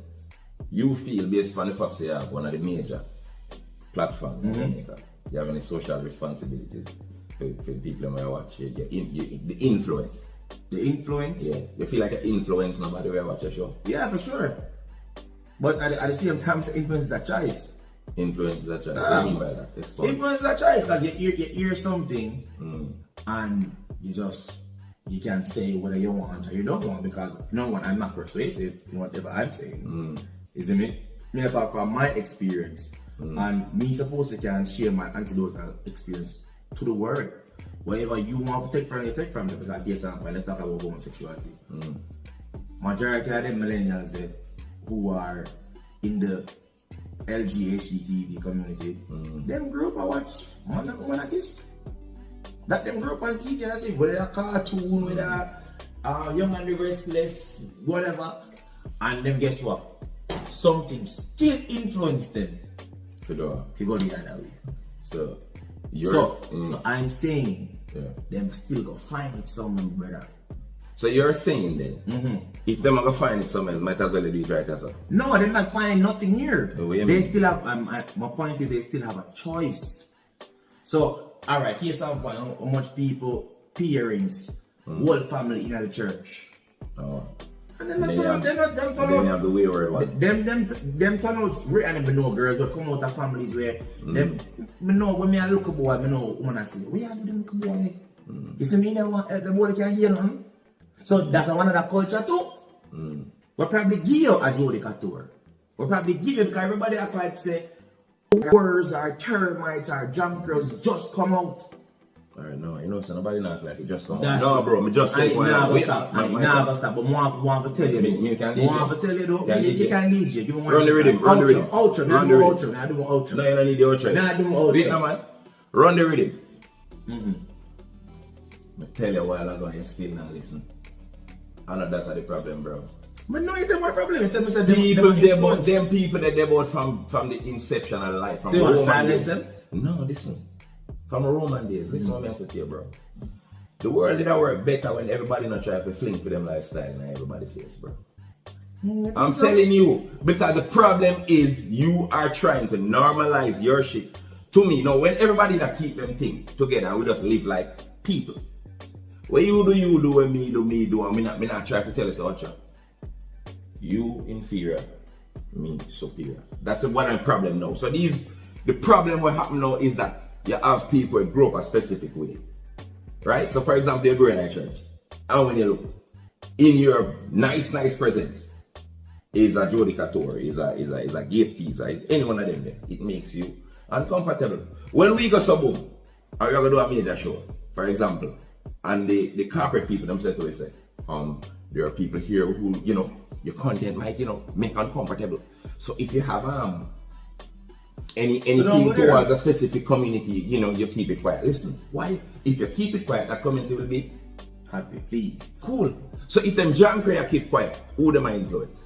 You feel based on the fact that you have one of the major platforms in Jamaica, you have any social responsibilities for people who watch you, the influence? The influence? Yeah. You feel like you influence nobody who watch your show? Yeah, for sure. But at the same time, influence is a choice. Influence is a choice. What do you mean by that? Explain. Influence is a choice because you hear something and you can't say whether you want or you don't want because no one, I'm not persuasive in whatever I'm saying. Is it me? Me I talk from my experience and me supposed to can share my anecdotal experience to the world. Whatever you want to take from, you take from them. Because case example, let's talk about homosexuality. Majority of the millennials who are in the LGBT community, them grew up and watch man and woman kiss. That them grew up on TV and see whether a cartoon, whether Young and the Restless, whatever. And then guess what? Something still influenced them Fedora. to go the other way. So, you're. So I'm saying, Yeah. them still go find it somewhere, brother. So you're saying then, if them are gonna find it somewhere, might as well do it right as well. No, they're not finding nothing here. Oh, what do you They mean? still have. My point is, they still have a choice. So, all right, here's some point. How much people, parents, whole family in the church, Oh. and then Then you have the wayward one. them turn out. And I know girls will come out of families where them. Me know when me a look a boy, me know when I see. We have them look a boy. You see me now, the boy can't hear nothing. So that's one of the culture too. We'll probably give you a Jody Couture. We'll probably give you because everybody act like say words or termites or jump girls just come out. Alright, no, you know, so nobody not like it just come That's on. No, it. bro, me just say Nah, go stop. Nah, go stop. But want to tell you though. Me can lead Want you. to tell you though. Can lead You you. can lead you. Give me one. Run the rhythm, run the rhythm. Outro. Run Nah, the do rhythm. outro. Nah, do outro. No, you don't need the outro. Nah, do outro. Wait, no, man. Run the rhythm. I tell you a while ago, you still not listen. I know that's the problem, bro. But no, it's my problem. You tell me say People, them them people that they bought from the inception of life. From So you want to Roman silence days. them? No, listen. From the Roman days, listen what I say to you, bro. The world did work better when everybody not try to fling for them lifestyle and everybody face, bro. I'm telling you, because the problem is you are trying to normalize your shit. To me, no, when everybody that keep them things together and we just live like people. When you do, when me do, and me not try to tell us what you. You inferior, me superior. That's the one problem now. So the problem what happen now is that you have people who grow up a specific way. Right? So for example, you grow in a church. And when you look, in your nice presence, is a Jody Couture, is a gape teaser, is any one of them there. It makes you uncomfortable. When we go suburb, or you're gonna do a major show, for example, and the corporate people themselves always say, there are people here who, you know, your content might, you know, make uncomfortable. So if you have anything towards a specific community, you know, you keep it quiet. Listen, why? If you keep it quiet, that community will be happy, please. Cool. So if them jam prayer keep quiet, who them influence?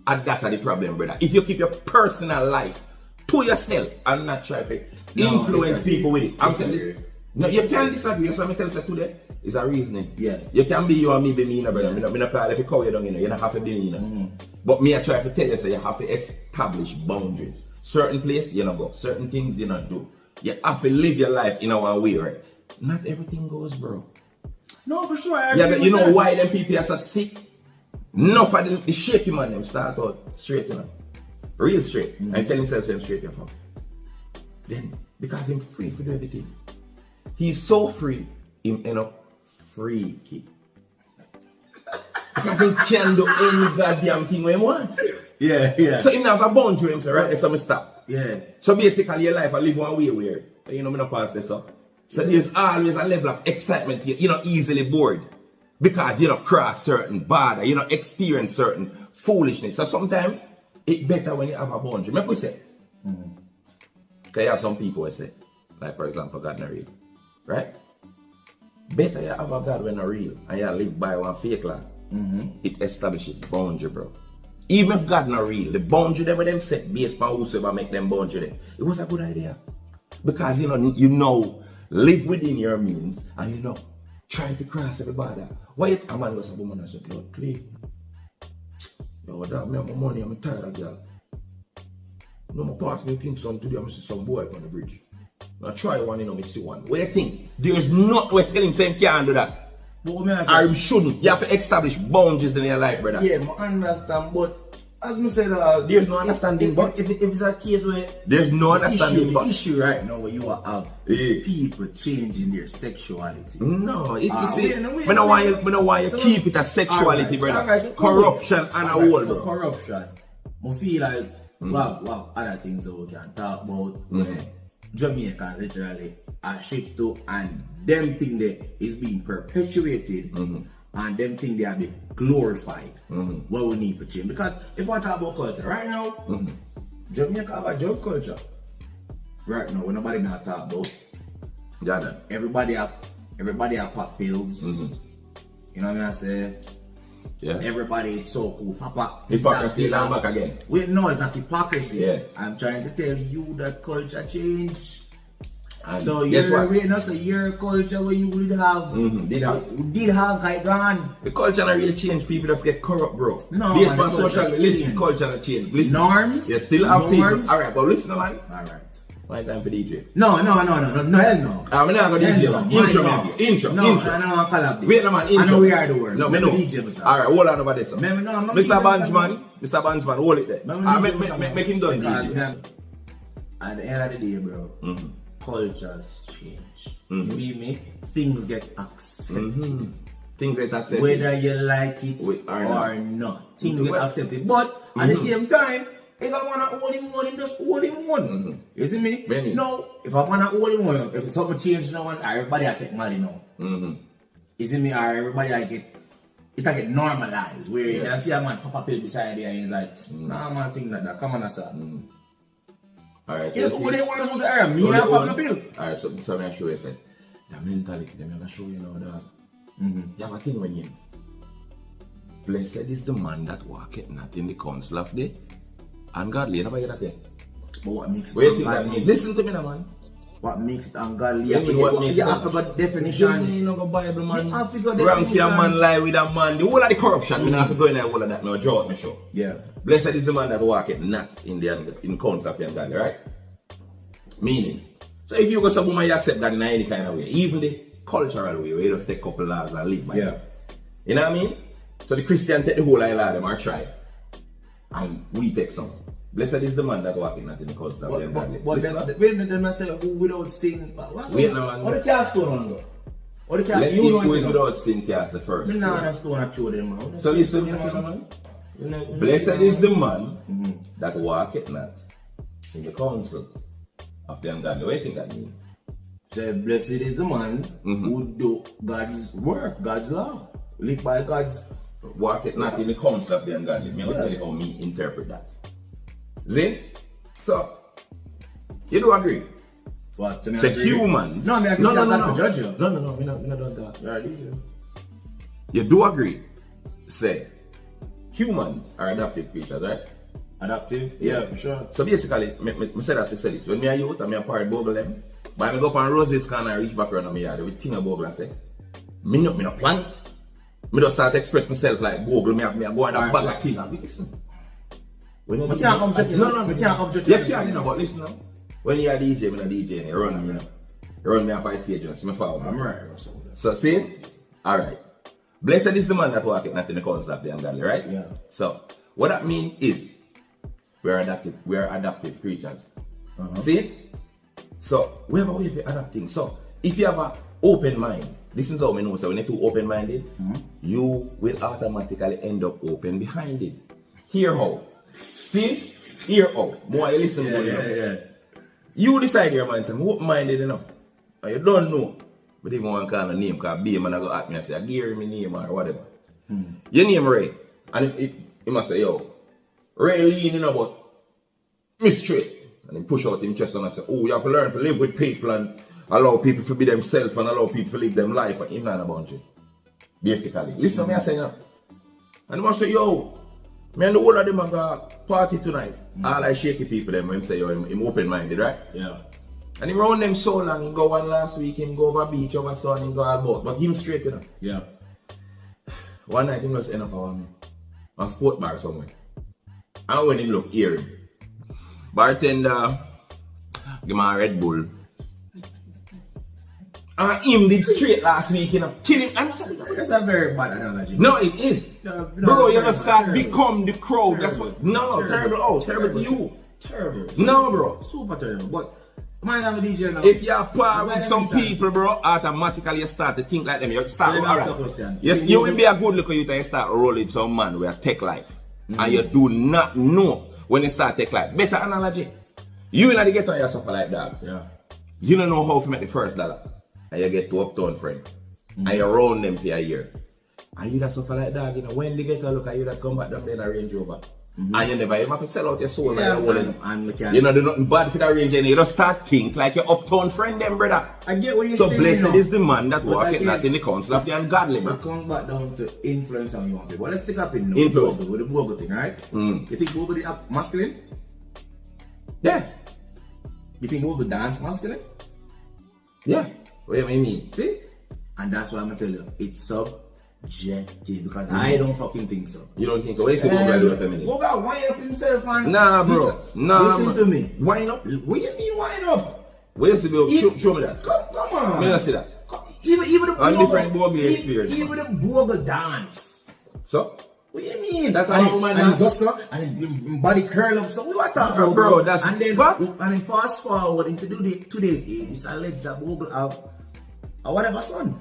And that's the problem, brother. If you keep your personal life to yourself and not try to influence people with it. I'm telling you. No, you can't disagree. So I'm telling you today, it's a reasoning. Yeah. You can be you and me be me, brother. I'm not call if you call you down, you don't have to be me. But me, I try to tell you, so you have to establish boundaries. Certain place, you don't go. Certain things, you don't do. You have to live your life in our way, right? Not everything goes, bro. No, for sure. Yeah, but you know why them people are so sick? Enough of the shaky man them start out straight, you know. Real straight. And tell himself I'm straight here from. Then, because he's free to do everything. He's so free, him end up freaky. Because he can do any goddamn thing when he want. Yeah. So he have a boundary him, so right, so I stop. Yeah. So basically your life I live one way weird. You know, me not pass this up. So there's always a level of excitement, you're not easily bored. Because you don't cross certain border, you don't experience certain foolishness. So sometimes it's better when you have a boundary. Make we say. Because you have some people who say, like for example, God not real. Right? Better you have a God when not real and you live by one fake law. It establishes boundary, bro. Even if God not real, the boundary that them set based on whosoever make them boundary there, it was a good idea. Because you know, live within your means and you know, try to cross every border. Why a man was a woman and said, Lord, please. Yo, dad, me have my money, I'm tired of girl. No more pass me things on today, I'm see some boy up on the bridge. Now try one, you know, me see one. What do you think? There's not way tell him saying can't do that. But what me Or you shouldn't. You have to establish boundaries in your life, brother. yeah, I understand, but as me said, There's no understanding, but if it's a case where there's no understanding, the but issue right now where you are is Yeah. people changing their sexuality. no, you see, wait, we don't want you So, keep it as sexuality, brother. Alright, so Corruption and a whole, so bro. corruption. I feel like wow, other things that we can talk about where Jamaicans literally are shift to, and them thing there is being perpetuated, and them thing they are being glorified. What we need for change, because if I talk about culture right now, Jamaica have a job culture. Right now, when nobody not talk about, Yeah, everybody have pop pills. You know what I mean? I say Yeah. Everybody it's so cool. Papa. Hypocrisy now back again. Wait, no, it's not hypocrisy. Yeah. I'm trying to tell you that culture change. And So guess your what? way, no, so your culture where you would have did have like gone. The culture not really change. People just get corrupt, bro. No, Based man, the on social culture media. Listen, change. culture not change. Listen. Norms? You still have people. Norms? Alright, but listen, man. Alright. My time for DJ. No, hell no. I'm not going to Hell DJ. no. Man. Intro, Mine man. Intro. No, Intro. I don't want to collab this. Wait, no, man. Intro. I know we are the world. No, I'm me the know. DJ, myself. Alright, hold on over this. No, I'm not Mr. DJ, Bandsman. Mr. Bandsman, hold it there. Make him done Because DJ. at the end of the day, bro, cultures change. You feel me? Things get accepted. Things like that. Whether you like it or not. Things get accepted. But at the same time, if I wanna hold him, just hold him. You see me? Benny. No, if I wanna hold him, if something change now, everybody I take money now. You see me? Or everybody I get normalized. Where you can see a man pop a pill beside you and he's like, nah man, think like that. Come on, sir. Alright, Yes, all they want is to earn. Me not pop the pill. Alright, so I'm going to show you something. The mentality, I'm going to show you now that you have a thing when you blessed is the man that walketh not in the counsel of the ungodly. You never hear that thing? But what makes Wait, it ungodly? listen to me now, man. What makes it ungodly? You mean what makes you it have to got definition. You know the Bible, man. You have to go Wrong for a definition. man lie with a man. The whole of the corruption, we don't have to go in there all of that now. Draw out me show. Yeah. Blessed is the man that walketh not in the counsel of the ungodly, right? Meaning, so if you go some woman, you accept that in any kind of way, even the cultural way, where you just take a couple laws and live by them. You know what I mean? So the Christian take the whole island of them or try, and we take some. Blessed is the man that walketh not in the counsel of the ungodly. But wait a minute, then I say who without sin. Wait now, man. What the cast stone on go? What the cast? Let You him know who it. is without sin cast the first. Me nah that stone I throw them out. So listen, man. Blessed is the man that walketh not in the counsel of the ungodly. What do you think that means? So blessed is the man who do God's work, God's law, live by God's. Walketh not in the counsel of the ungodly. Me will tell you how me interpret that. See? So, you do agree? What? So humans. No, I'm not to judge you. No, we're not doing that. You're a DJ. You do agree? Say, humans are adaptive creatures, right? Adaptive? Yeah, for sure. So basically, I say that to say this. When me a youth and me a parrot bogle them, but I go up on Rose's corner and reach back around my yard with thing a bogle and say, me no plan it. Me just start to express myself like bogle, me a go on that bag of thing and listen. We can't come check it. No, we can't come check you it. can't, you know, but listen now. When you are DJ, I'm a DJ and you run me, you know. You run me off 5 stages, so I follow. I'm right. So see? Alright. Blessed is the man that walketh not in the counsel of the ungodly, right? Yeah. So what that means is we are adaptive creatures. See? So we have a way of adapting. So if you have an open mind, this is how we know. So when you're too open-minded, you will automatically end up open behind it. Hear how? See? Hear how? More you listen to Yeah. You decide your mind, so I'm open-minded, you know. And you don't know. But even one kind of name, because B man I go at me and say, Gary my name or whatever. Your name Ray. And he must say, yo, Ray lean, you know, but me straight. And he push out him chest and I say, oh, you have to learn to live with people and allow people to be themselves and allow people to live them life. And him not a bunch. Basically. Listen to me I say now. And he must say, yo, me and the whole of them are going to party tonight. All I shaky people them when him say, yo, him open-minded, right? Yeah. And he round them so long, he go one last week, him go over beach over sun, he go all about. But him straight, you know. Yeah. One night him just end up on a sport bar somewhere. And when him look, hear him. Bartender, give me a Red Bull. And him did straight last week, you know. Kill him. I'm sorry. That's a very bad analogy. No, it is. No, Bro, you terrible, just start terrible. become the crowd. Terrible. That's what. No, terrible. Oh, terrible to you. Terrible. No, bro. Super terrible. But mine have a DJ now. If you are par Why with them some decide? people, bro, automatically you start to think like them. You start, Let me ask you a alright. question. Yes, you will be a good looker, you and start rolling some man with tech life. And you do not know when you start tech life. Better analogy. You in the ghetto and you suffer like that. Yeah. You don't know how to make the first dollar. And you get to uptown friend. And you round them for a year. And you that suffer like that, you know, when the ghetto look at you that come back down there in a Range Rover. And you never even have to sell out your soul. Yeah, like man, and we can. you know, do nothing bad for the arrange. You just start think like your uptown friend them, brother. I get what you're So saying. blessed you know. is the man that But walketh again, not in the counsel of the ungodly, It man. comes back down to influence how you want people. Let's stick up in Influence. Bogle, with the Bogle thing, right? You think Bogle is masculine? Yeah. You think Bogle dance masculine? Yeah. What do you mean? See? And that's what I'm gonna tell you. It's subjective because I don't fucking think so. You don't think so? What do you say Bogle do with feminine? Bogle wind up himself and Nah, bro. Listen man. to me. Why not? What do you mean wind up? What do you say? Show me that. Come on. Me not see that. Even the And different Bogle experience, Even the Bogle dance. So? What do you mean? That's and how man and dance. gusto and body curl up. So we want to talk about Bro, that's and then what? And then fast forward into today's age, it's alleged that Bogle have a whatever son.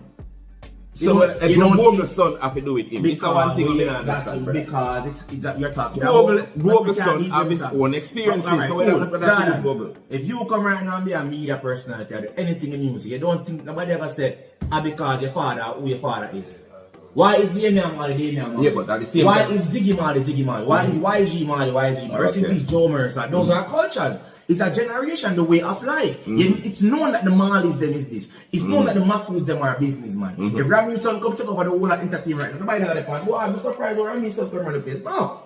So if no Bogle's son have to do with him, it's one thing we don't understand, brother. Because it's that you're talking Bogle's son have his own experiences, Alright, so we cool. don't have to do with Bogle. If you come right now and be a media personality or do anything in music, you don't think nobody ever said, because your father, who your father is. Why is Damian Marley Damian Marley? Yeah, but at the same Why time- is Ziggy Marley Ziggy Marley? Why is YG Marley YG Marley? Rest in peace Joe Mercer. Those are cultures. It's a generation, the way of life. It's known that the Marleys them is this. It's known that the Matthews them are businessmen. If Rami's son come take over the whole of entertainment, nobody got the point. Wow, I'm surprised when Rami's son come on the place. No.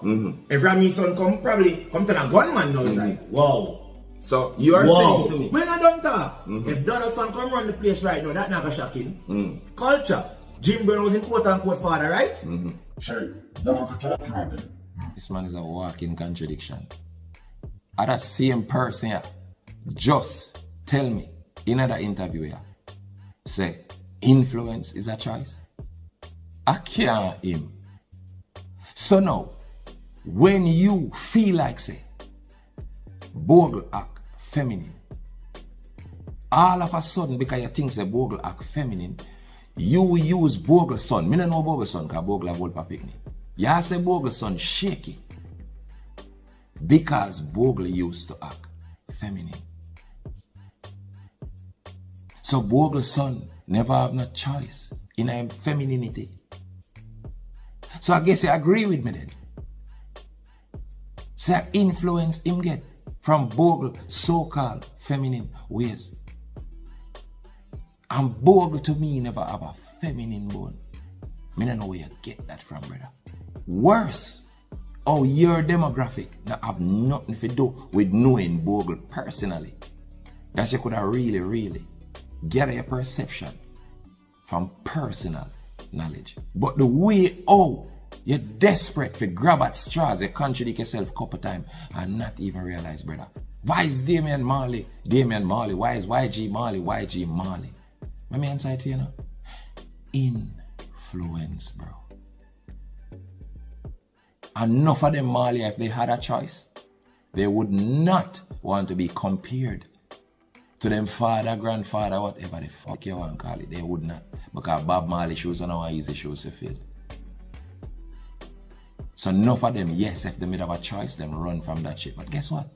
If Rami's son probably come to the gunman now, it's like, wow. So you are saying to me, When I don't talk, if Donald's son come run the place right now, that's not shocking. Culture. Jim Brown was in quote unquote father, right? this man is a walking contradiction. Are that same person here, just tell me in another interview here, say influence is a choice? I can't him. So now, when you feel like say Bogle act feminine, all of a sudden because you think say Bogle act feminine, you use Bogle's son. Me don't know Bogle's son because Bogle have old papigni. You say Bogle's son shaky because Bogle used to act feminine. So Bogle's son never have no choice in a femininity. So I guess you agree with me then. Say influence him get from Bogle so-called feminine ways. And Bogle to me never have a feminine bone. Me don't know where you get that from, brother. Worse, your demographic now have nothing to do with knowing Bogle personally. That you could have really get your perception from personal knowledge. But the way you're desperate to grab at straws, you contradict yourself a couple times and not even realize, brother. Why is Damian Marley? Why is YG Marley? Let me answer it for you now. Influence, bro. Enough of them Marley, if they had a choice, they would not want to be compared to them father, grandfather, whatever the fuck you want to call it. They would not. Because Bob Marley shoes are not easy shoes to fill. So enough of them, yes, if they made have a choice, them run from that shit. But guess what?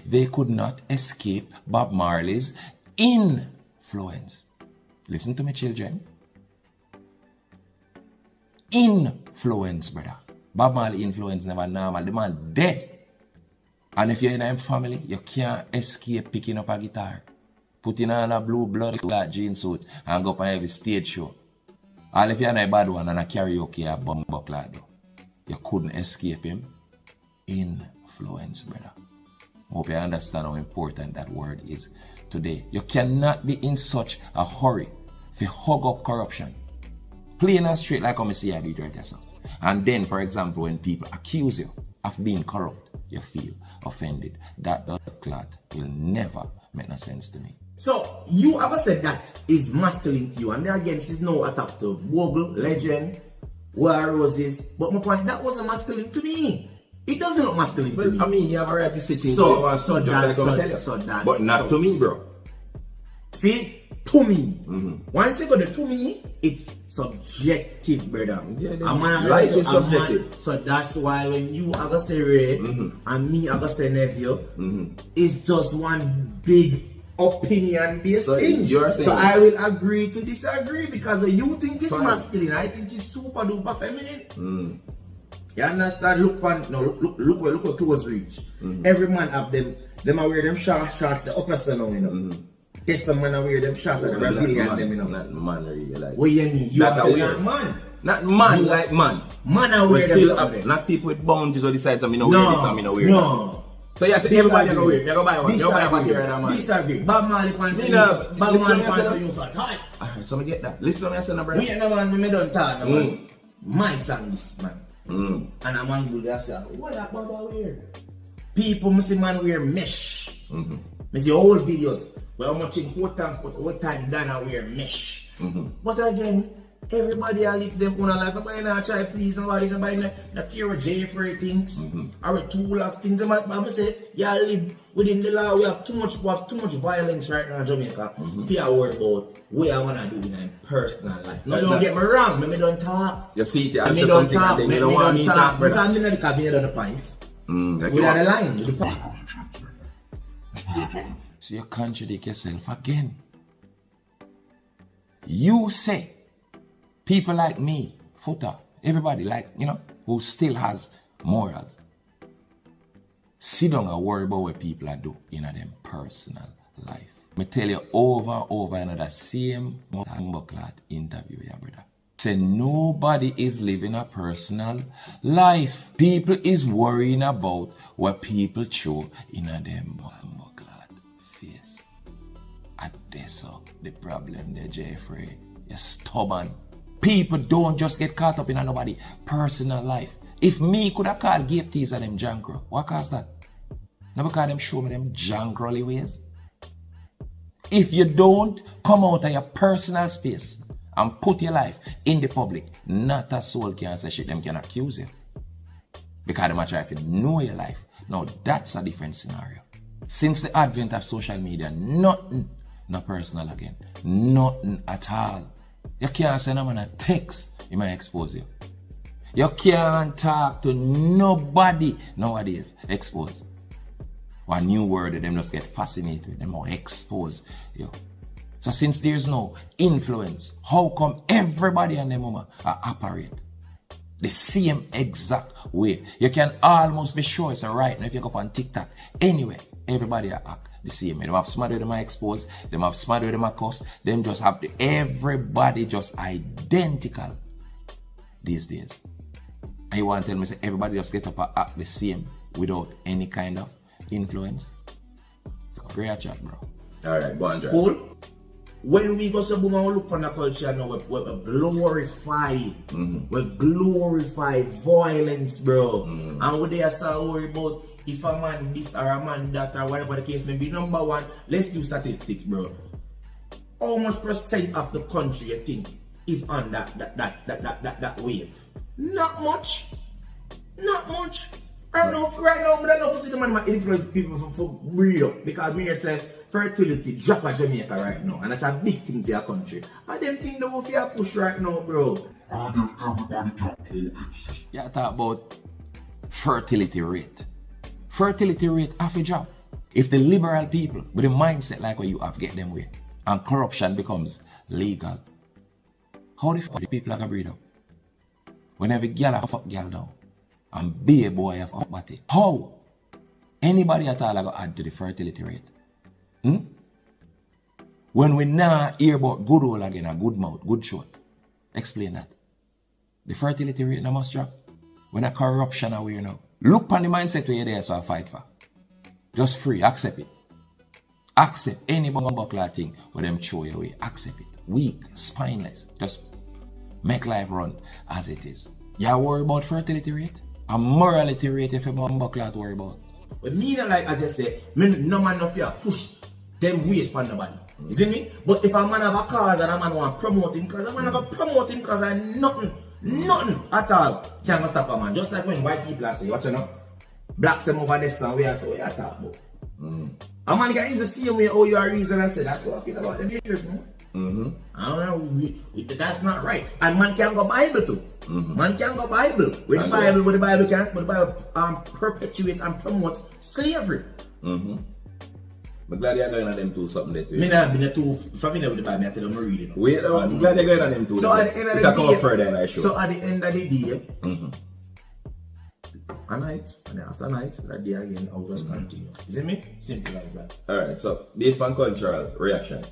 They could not escape Bob Marley's influence. Listen to me, children. Influence, brother. Bob Marley influence never normal. The man dead. And if you're in a family, you can't escape picking up a guitar, putting on a blue blood clot jean suit, and go up on every stage show. All if you're in a bad one and a karaoke or bumbo clad, you couldn't escape him. Influence, brother. Hope you understand how important that word is today. You cannot be in such a hurry to hug up corruption. Plain and straight like I see I do it right yourself. And then, for example, when people accuse you of being corrupt, you feel offended. That clot will never make no sense to me. So, you ever said that is masculine to you, and then again, this is no attack to Bogle, Legend, War Roses, but my point, that wasn't masculine to me. It doesn't look masculine to me. I mean, you have a right to sit in but not to me, bro. See? To me. Once you go to me, it's subjective, brother. Life is subjective. So that's why when you are going to say Ray and me are going to say nephew, it's just one big opinion-based thing. So I will agree to disagree because when you think it's masculine, I think it's super duper feminine. You understand? Look where close reach. Every man have them are wear them shorts, the upper side now, you know. There's some man wear them shorts like the Brazilian them, you know. Not man really like. What you mean? You That's are a weird man. Not man like man. Man are We wear still them. have not people with boundaries or decide something wear this and me no wear that. No. So you say everybody you go wear. You go buy one. You go buy one here and man. Disagree. Bob Marley pants. Me no. Bob Marley pants you for tight. Alright, so me get that. Listen to me, I say no brother. Me no man, me don't talk no man. My song this man. And a man go there say, what that Baba wear? People must see man wear mesh. Me see all videos where how much important put all time Dana wear mesh. But again, everybody I live them own life. Nobody not try please nobody not care what Jaii Frais things or Tu-Lox things. I say, yeah, live within the law. We have too much violence right now in Jamaica. If you are worried about what I wanna do in my personal life. No, don't get me wrong, me don't talk. You see it, I say don't something talk, and me then you don't want me don't to talk, talk. brother. Because me not the cabinet on the point. Without the line, with the point. So you contradict yourself again. You say people like me, Footer, everybody like, you know, who still has morals, sit down and worry about what people are do in them personal life. Me tell you over another same Bucklat interview, yeah, brother. Say nobody is living a personal life. People is worrying about what people show in them Bucklat face. And that's the problem there, Jaii Frais. You're stubborn. People don't just get caught up in nobody personal life. If me could have called gate teaser them jankro, what cause that? Now because them show me them jankrolly ways. If you don't come out of your personal space and put your life in the public, not a soul can say shit, them can accuse you. Because them are trying to know your life. Now that's a different scenario. Since the advent of social media, nothing, not personal again. Nothing at all. You can't send them on a text, it might expose you. You can't talk to nobody nowadays, expose. One new word that them just get fascinated with, them more expose you. So since there's no influence, how come everybody and them mama operate the same exact way? You can almost be sure it's right now if you go up on TikTok. Anyway, everybody act the same way. Them have smart with them expose, them have smart with them cuss, them just have everybody just identical these days. And you want to tell me say everybody just get up and act the same without any kind of influence? Great chat, bro. Alright, go on, Jaii. Cool. When we go to boom and look on the culture now, we glorify violence, bro. And what they are so worried about if a man this or a man that or whatever the case may be. Number one, let's do statistics, bro. How much % of the country you think is on that wave? Not much. Not much. Right now, but I love to see the man influence people for real up because me yourself fertility drop at Jamaica right now, and that's a big thing to your country. And them thing they will feel push right now, bro. You talk about fertility rate. Fertility rate half a drop. If the liberal people with a mindset like what you have get them way, and corruption becomes legal, how the fuck the people are gonna breed up? When every girl have fuck girl down and be a boy have up body, how anybody at all are gonna add to the fertility rate? When we now hear about good hole again, a good mouth, good short, explain that. The fertility rate now must drop. When a corruption are here now. Look on the mindset where you're there so I fight for. Just free, accept it. Accept any buckler thing where them throw you away. Accept it. Weak, spineless. Just make life run as it is. You worry about fertility rate? A morality rate if you buckler to worry about. But me not like as I say, no man no fear push them waste on nobody. You see me? But if a man have a cause and a man want to promote him cause, a man have a promote him cause and nothing at all can stop a man. Just like when white people are saying, watch you know, blacks them over this and we are so we are talk about. A man can use the same way how you are reason and say that's what I feel about them years, man. I don't know, that's not right. And man can go Bible too. Man can go Bible. Where the Bible can, but the Bible perpetuates and promotes slavery. I'm glad you're going on them two something that way. Me not been a two familiar with the Bible, I tell them reading. Wait, I'm glad you're going on them two. So at the end of the day, further, so at the end of the day, a night, and then after night, that day again, I'll just continue. You see me? Simple like that. Alright, so based on cultural reaction,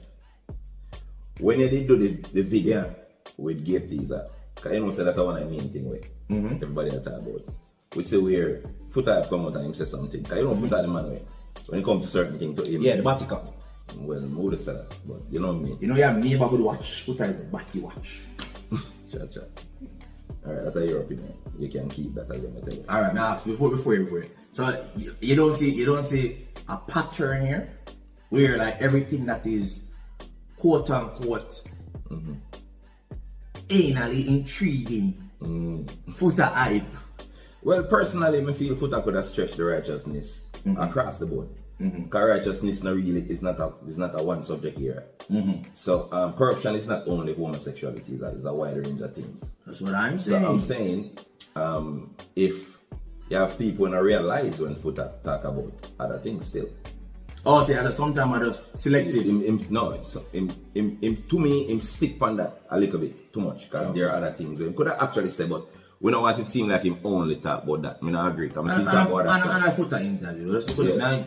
when you did do the video with gate teaser, because you know say that's one of the main thing with everybody that talk about. We say where Foota come out and him say something. Because you know Foota the man way. When it comes to certain things to him. Yeah, the batty cup. Well, I would say that, but you know what I mean. You know you have neighborhood watch. Foota is the batty watch. Cha. Alright, that's your opinion. You can keep that as I tell you. Alright, now before. So you don't see a pattern here where like everything that is quote unquote anally intriguing Foota hype. Well, personally, I feel Foota could have stretched the righteousness across the board. Because righteousness is not a one subject here. So corruption is not only homosexuality, it's a wide range of things. That's what I'm saying. So I'm saying, if you have people who don't realize when Foota talk about other things still. Oh, see, sometimes I just selective. To me, him stick on that a little bit too much because there are other things he could have actually said, but we don't want it to seem like him only talk about that. I don't agree. I'm still talking about that. And I put an interview.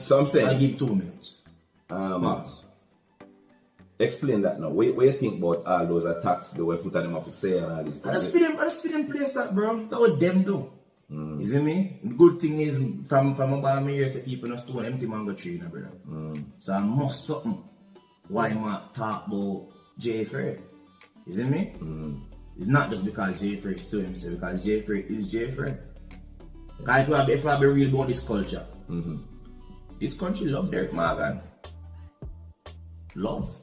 So I'm saying, I give 2 minutes. Explain that now. What do you think about all those attacks, the way Foota them have to say and all this I stuff? just feed them place that, bro. That's what them do. You see me? The good thing is, from about me here, say people not stone empty mango tree, you know, brother. So I must something. Why am I talk about Jaii Frais? You see me? It's not just because Jaii Frais to himself, because Jaii Frais is Jaii Frais. Because if I be real about this culture, this country love Derek Morgan. Love,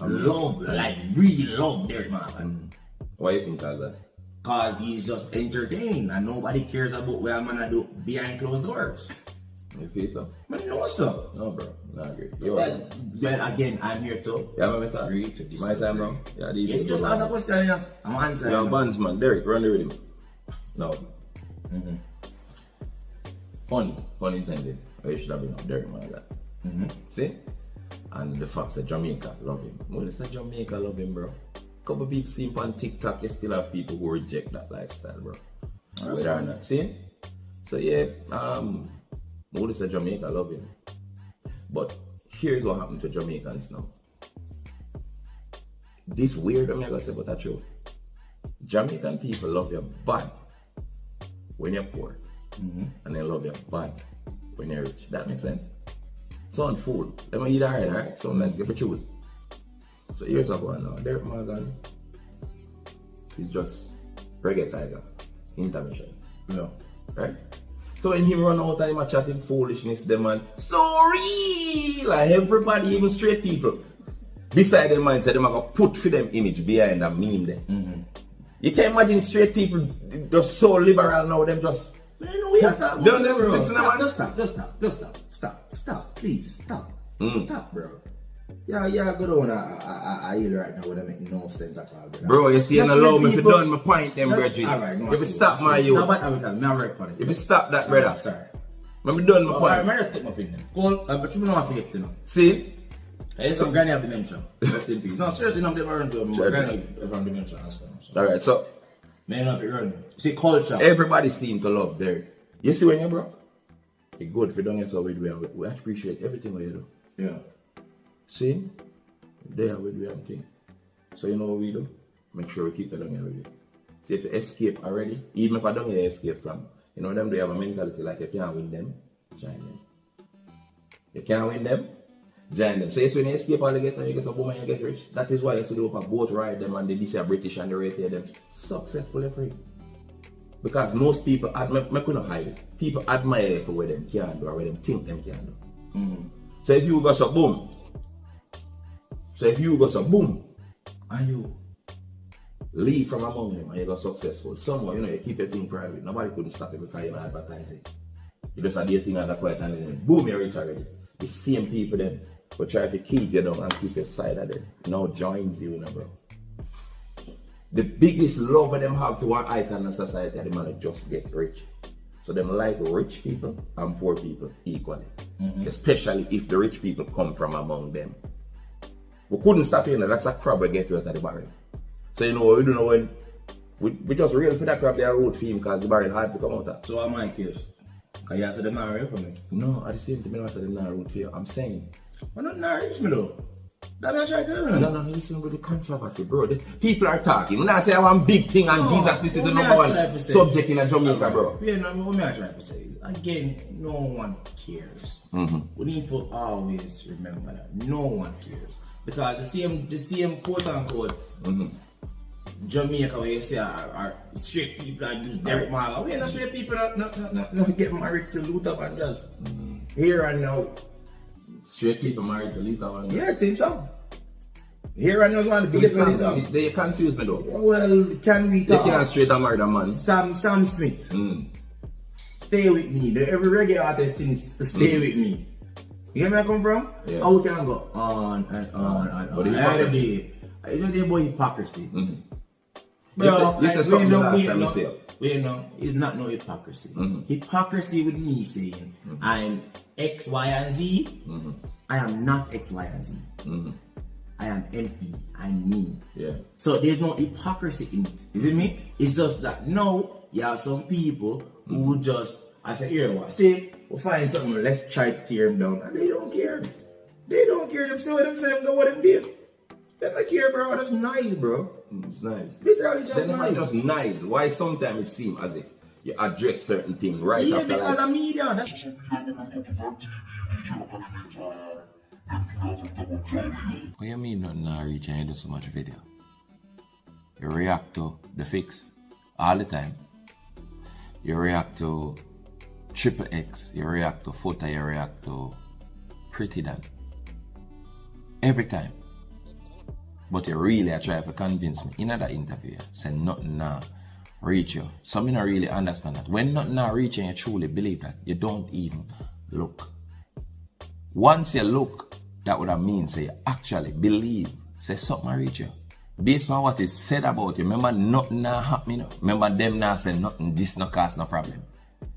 like really love Derek Morgan. Why you think of that? Because he's just entertained and nobody cares about what I'm gonna do behind closed doors. You feel so? But no, sir. No, bro. No, I agree. Well, again, I'm here to agree to this. My time now. Yeah, you just ask a question, you know. I'm answering. You're a bandsman. Derek, run the rhythm. No. Funny. Pun intended. I should have been up Derek Morgan. See? And the fact that Jamaica love him. Well, it's that Jamaica love him, bro. Couple people see him on TikTok, you still have people who reject that lifestyle, bro. Whether or not. See? So yeah, would say Jamaica love him. But here's what happened to Jamaicans now. This weird, I'm gonna say, but that's true. Jamaican people love you bad when you're poor. And they love you bad when you're rich. That makes sense? Sound fool. Let me eat alright? So like, you have to choose. So here's what going on. Derek Morgan is just reggae tiger. Intermission. Yeah. Right? So when him run out and him a chatting foolishness, them man, sorry! Like everybody, even straight people, beside them mind, say them are gonna put for them image behind that meme there. You can't imagine straight people just so liberal now, them just... Man, you know we have that. Don't listen to man. Just stop. Please, stop. Stop, bro. Yeah, go on. I hear right now, would make no sense at all, bro. You see, you don't allow me to done my point, them, brethren. Alright, no. If you stop my youth. If you stop that, brother. Sorry. Let me done my point. Alright, I just take my opinion. Cool, but you know what I fake, you know. See? Hey, some granny have dementia. Rest in peace. No, seriously, no, they weren't doing granny have dementia and stuff. Alright, so. Man, not it run. See, culture. Everybody seem to love there. You see when you're broke? It's good if you don't get so with we appreciate everything what you do. Yeah. See? They are with we and thing. So you know what we do? Make sure we keep that down here with you. See if you escape already, even if I don't get escape from, you know them they have a mentality like you can't win them, join them. You can't win them, join them. So yes, when you escape all you get and you get some woman and you get rich. That is why you see the upper boat ride them and they this are British and they rate them successfully free. Because most people, I couldn't hide it. People admire for what them can do or what them think them can do. So if you go so boom, and you leave from among them and you got successful, somehow, you know, you keep your thing private. Nobody couldn't stop it because you don't advertise it. You just have your thing under quiet and then boom, you're rich already. The same people then will try to keep you down and keep your side of them. Now joins you, bro. The biggest love of them have to one icon in society, the man just get rich. So them like rich people and poor people equally. Especially if the rich people come from among them. We couldn't stop here, that's a crab we get you out of the barrel. So you know what we do know when We just real for that crap they are road for him because the barrel hard to come out of. So am I case? Because you said they're not real for me. No, at the same time, I said they're not road for you. I'm saying. But not reach me though. That's what I try to tell you. No, listen with the controversy, bro. People are talking. When I say I want big thing and Jesus, this is the what number me I try one to say? subject in a Jamaica, bro. Yeah, no, what me I try to say is, again, no one cares. We need to always remember that. No one cares. Because the same quote unquote Jamaica where you say are straight people that use Derek Marlowe. We ain't not straight people that not get married to Luther and just here and now. Straight people married to Lita and Yeah, I think so. Here and now is one of the biggest ones. They confuse me though. Well, can we They talk? can't straight and marry a man. Sam Smith. Stay with me. Every reggae artist thinks to stay with me. You get where I come from? Yeah. How we can go on and on and But on. the hypocrisy. You know, they about hypocrisy. This is something the last time you say. Wait, no, it's not no hypocrisy. Hypocrisy with me saying I'm X, Y, and Z. I am not X, Y, and Z. I am MP. I'm me. Yeah. So there's no hypocrisy in it. Is it me? It's just that now you have some people who would just, I say, here what? Say, we'll find something, let's try to tear them down. And they don't care. They don't care. Them say what them say, them go what them did. They don't care, bro. That's nice, bro. It's nice. Literally just They're nice. not just nice. Why sometimes it seems as if you address certain things right Yeah, after because like, of media. That's What you mean nothing not reach and you do so much video? You react to the fix all the time. You react to Triple X, you react to Fota, you react to Pretty Dan. Every time. But you really are trying to convince me in that interview, say nothing now reach you. So I don't really understand that. When nothing now reach you, you truly believe that, you don't even look. Once you look, that would have mean say you actually believe, say something reach you. Based on what is said about you, remember nothing now happening. Remember them now say nothing, this no cause no problem.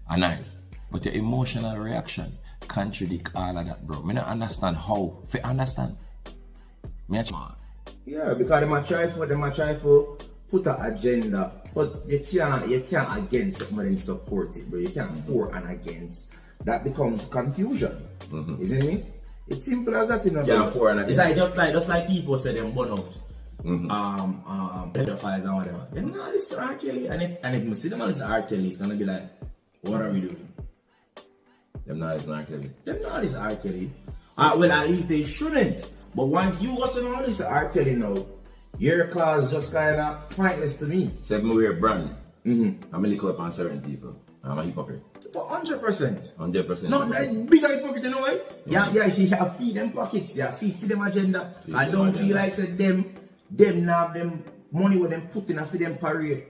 And nice. But your emotional reaction contradict all of that, bro. I don't understand how. If you understand. yeah, because they might try for put an agenda, but you can't against something and support it, bro. You can't for and against. That becomes confusion. Isn't it? It's simple as that, you know. Yeah, for and it's against. like just like people say them burn out. Pedophiles and whatever. Then nah, this is R. Kelly. And if you see them on this R. Kelly, it's gonna be like, what are we doing? them not is not Kelly. Them not this R. Kelly. Well, at least they shouldn't. But once you watch all this R. Kelly now, your cause just kind of pointless to me. So if I wear brand, I'm a lick up on certain people. I'm a hypocrite. But 100%. 100%. No, bigger hypocrite, you know why? Yeah, he have feed them pockets, yeah, feed them agenda. I them don't agenda. feel like said them now them money with them put in a feed them parade.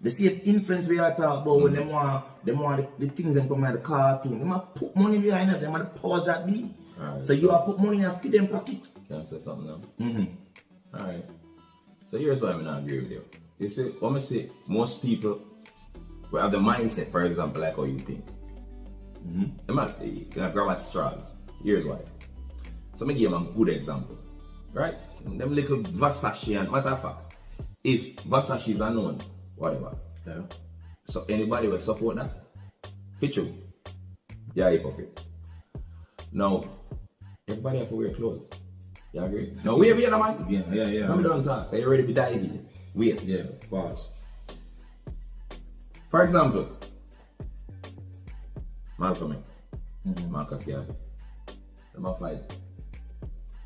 The same influence we are talking about when them want the things them come out of the cartoon. Them want put money behind it, them want the powers that be. Alright, So you have put money in a feed them pocket. Can I say something now? Alright. So here's why I'm not agree with you. You see, when I say most people will have the mindset, for example, like how you think. You can grab at straws. Here's why. So me give them a good example. Right? Them little Versace and matter of fact, if Versace is unknown, whatever. Yeah. So anybody will support that? Fit you. Yeah, hypocrite. Now, everybody have to wear clothes. You agree? Now wait, man. Yeah. Let me don't talk. Are you ready to dive in? Wait. Yeah, pause. For example, Malcolm X, Marcus Garvey, them are fight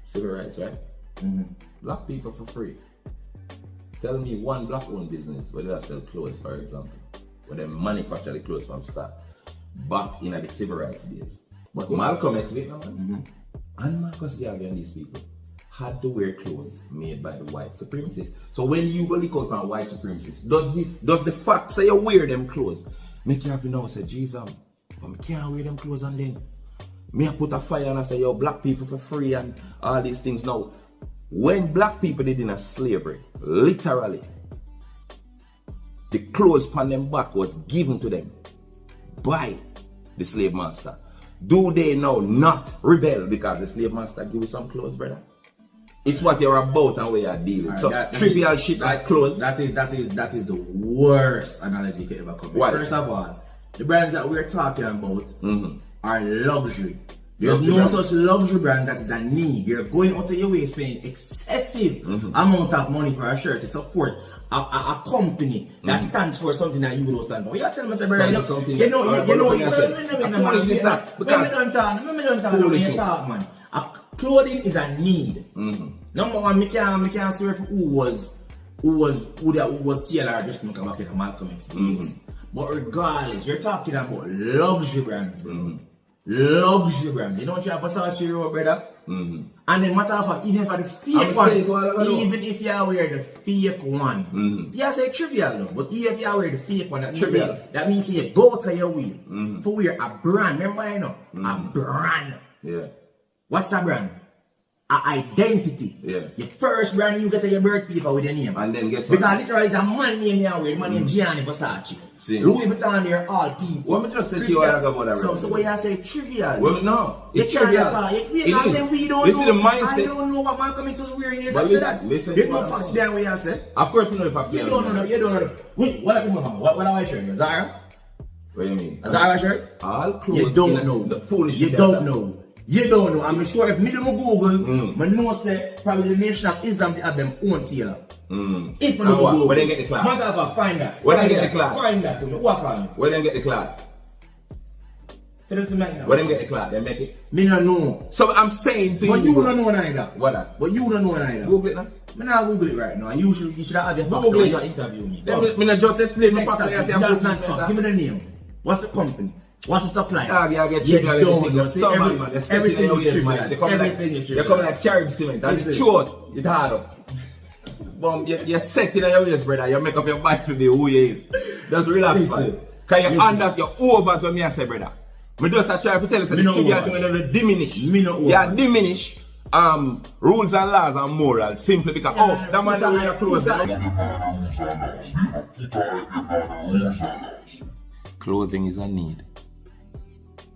civil rights, right? Black people for free. Tell me one black-owned business where they sell clothes, for example, where they manufacture the clothes from start, back in the civil rights days. But Malcolm X, and Marcus Garvey and these people had to wear clothes made by the white supremacists. So when you go look out on white supremacists, does the fact say you wear them clothes make you have to know say, Jesus, I can't wear them clothes and then me I put a fire and I say, yo, black people for free and all these things. Now, when black people did in a slavery, literally, the clothes upon them back was given to them by the slave master. Do they now not rebel because the slave master give you some clothes, brother? It's what you're about and where you're dealing. So trivial shit like clothes. That is the worst analogy you could ever come with. Why? First of all, the brands that we're talking about are luxury. There's Luxury no brand. such luxury brand that is a need. You're going out of your way spending excessive amount of money for a shirt to support a company that stands for something that you don't stand for. You tell me, brother, you know, man. Clothing is a need. Number one, me can't say who was TLR just look back at Malcolm X days. But regardless, we're talking about luxury brands, bro. Luxury brands. You don't have Versace, brother. And then matter of fact, even for the fake one, even if you wear the fake one, so you say trivial though, but even if you wear the fake one, that means you go to your way for wear a brand. Remember, you know, a brand. Yeah. What's a brand? A identity. Yeah. Your first brand you get your birth paper with your name. And then guess what? Because literally it's a man name you wear, man named Gianni Versace. See. Louis Vuitton, they're all people. What me just say to you about that? So what you say trivial? Well, no. You It's can't trivial. talk. It We is. don't This know. is the mindset. I don't know what Malcolm X was wearing years But after listen, that. listen There's to no what I'm facts saying. behind what you said. Of course, we know the facts. You don't know. Wait, what happened, Mama? What am I wearing? Zara? What do you mean? A Zara shirt? All clothes. You don't know. The foolish You shit don't like that. know. You don't know. I'm sure if me do my Google, I know say probably the Nation of Islam they have them own tailor. If me do my Google, where they get the cloth? Matter of fact, find that. Where they get the cloth? Find that to me. Walk on me. Where they get the cloth? Tell us the man now. Where they get the cloth? They make it. Me no know. So I'm saying to But you. you don't know neither. What that? But you don't know neither. Google it now. Me not Google it right now. You should have your facts Google when it. you interview me. Me not just explain my Next facts. topic. That's not talk. Give me the name. What's the company? What's the supply? Yeah, get You trivial don't everything. know. You See, stubborn, man. You're setting everything your is ways, trivial. man. They come Everything is You're trivial. coming like carried cement. That's the truth. It's hard up. But you're setting your ways, brother. You make up your mind to be who you is. Just relax, Listen. man. Because you under your overs when me I say, brother. Me just try to tell you, Me no you overs. to diminish. Me no You overs. diminish rules and laws and morals simply because, that man that wear clothes. Clothing is a need.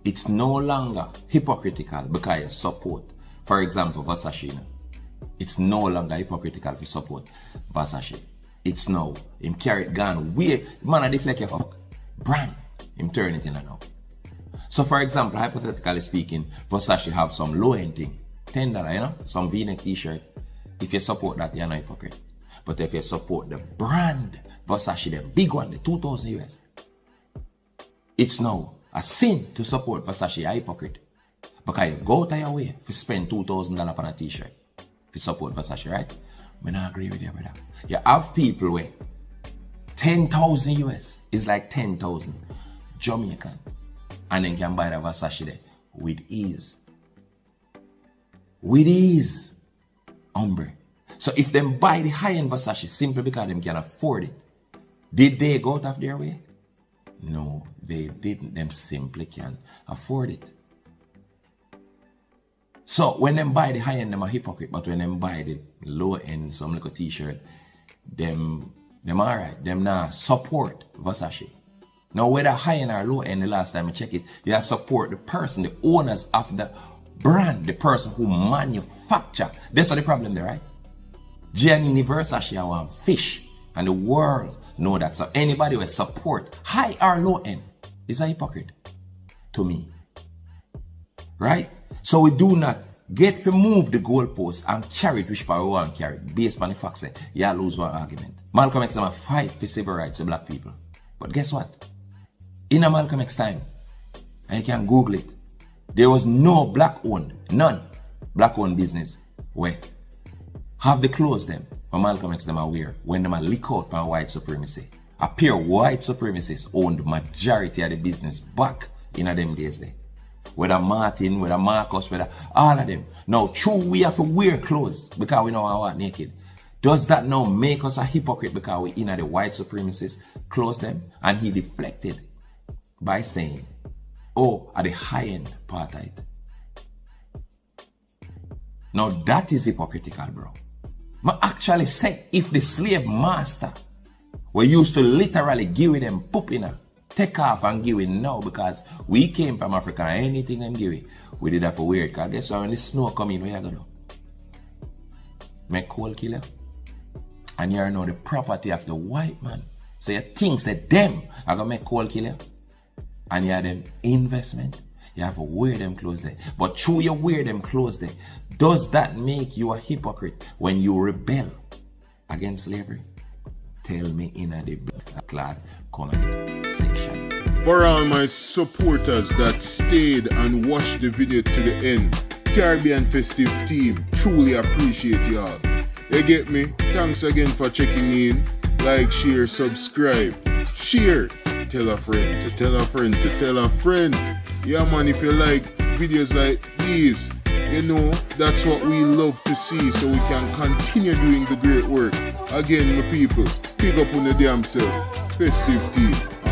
It's no longer hypocritical because you support, for example, Versace. It's no longer hypocritical to support Versace. It's now, him carry it gone way, man, I deflect your fuck. Brand, him turn it in and now. So for example, hypothetically speaking, Versace have some low-end thing, $10, you know, some V-neck t-shirt. If you support that, you're not hypocrite. But if you support the brand, Versace, the big one, the 2000 US, it's now a sin to support Versace, a hypocrite. Because you go to your way to spend $2,000 on a t-shirt to support Versace, right? I don't agree with you, brother. You have people where 10,000 US is like 10,000 Jamaican, and then can buy the Versace there with ease. With ease. Hombre. So if them buy the high-end Versace simply because them can afford it, did they go out of their way? No, they didn't. Them simply can afford it. So when them buy the high end, them a hypocrite. But when them buy the low end, some little t-shirt, them alright. Them now support Versace. Now whether high end or low end, the last time I check it, you support the person, the owners of the brand, the person who manufacture. That's the problem there, right? Gianni Versace, I want fish. And the world know that. So anybody will support high or low end is a hypocrite to me. Right? So we do not get to move the goalpost and carry it which power we want to carry based on the fact that you lose one argument. Malcolm X a fight for civil rights of black people. But guess what? In a Malcolm X time, and you can Google it, there was no black owned, none black owned business where have the clothes them for Malcolm X them are wear when them are leak out by white supremacy. A pure white supremacists owned the majority of the business back in a them days there. Whether Martin, whether Marcus, whether all of them. Now, true, we have to wear clothes because we know how we're naked. Does that now make us a hypocrite because we in the white supremacists clothes them? And he deflected by saying, oh, at the high end part of it. Now that is hypocritical, bro. I actually say if the slave master were used to literally give them poop in her, take off and give it now because we came from Africa and anything them give it, we did that for weird. Because guess what, when the snow come in, where you gonna do? make coal kill you. And you're now the property of the white man. So you think that them are gonna make coal kill you. And you have them investment. You have to wear them clothes there. But through you wear them clothes there, does that make you a hypocrite when you rebel against slavery? Tell me in the clad comment section. For all my supporters that stayed and watched the video to the end, Caribbean Festive team, truly appreciate y'all. You get me? Thanks again for checking in. Like, share, subscribe. Share. Tell a friend to tell a friend to tell a friend. Yeah man, if you like videos like these, you know, that's what we love to see, so we can continue doing the great work. Again, my people, pick up on the damn self. Festive team.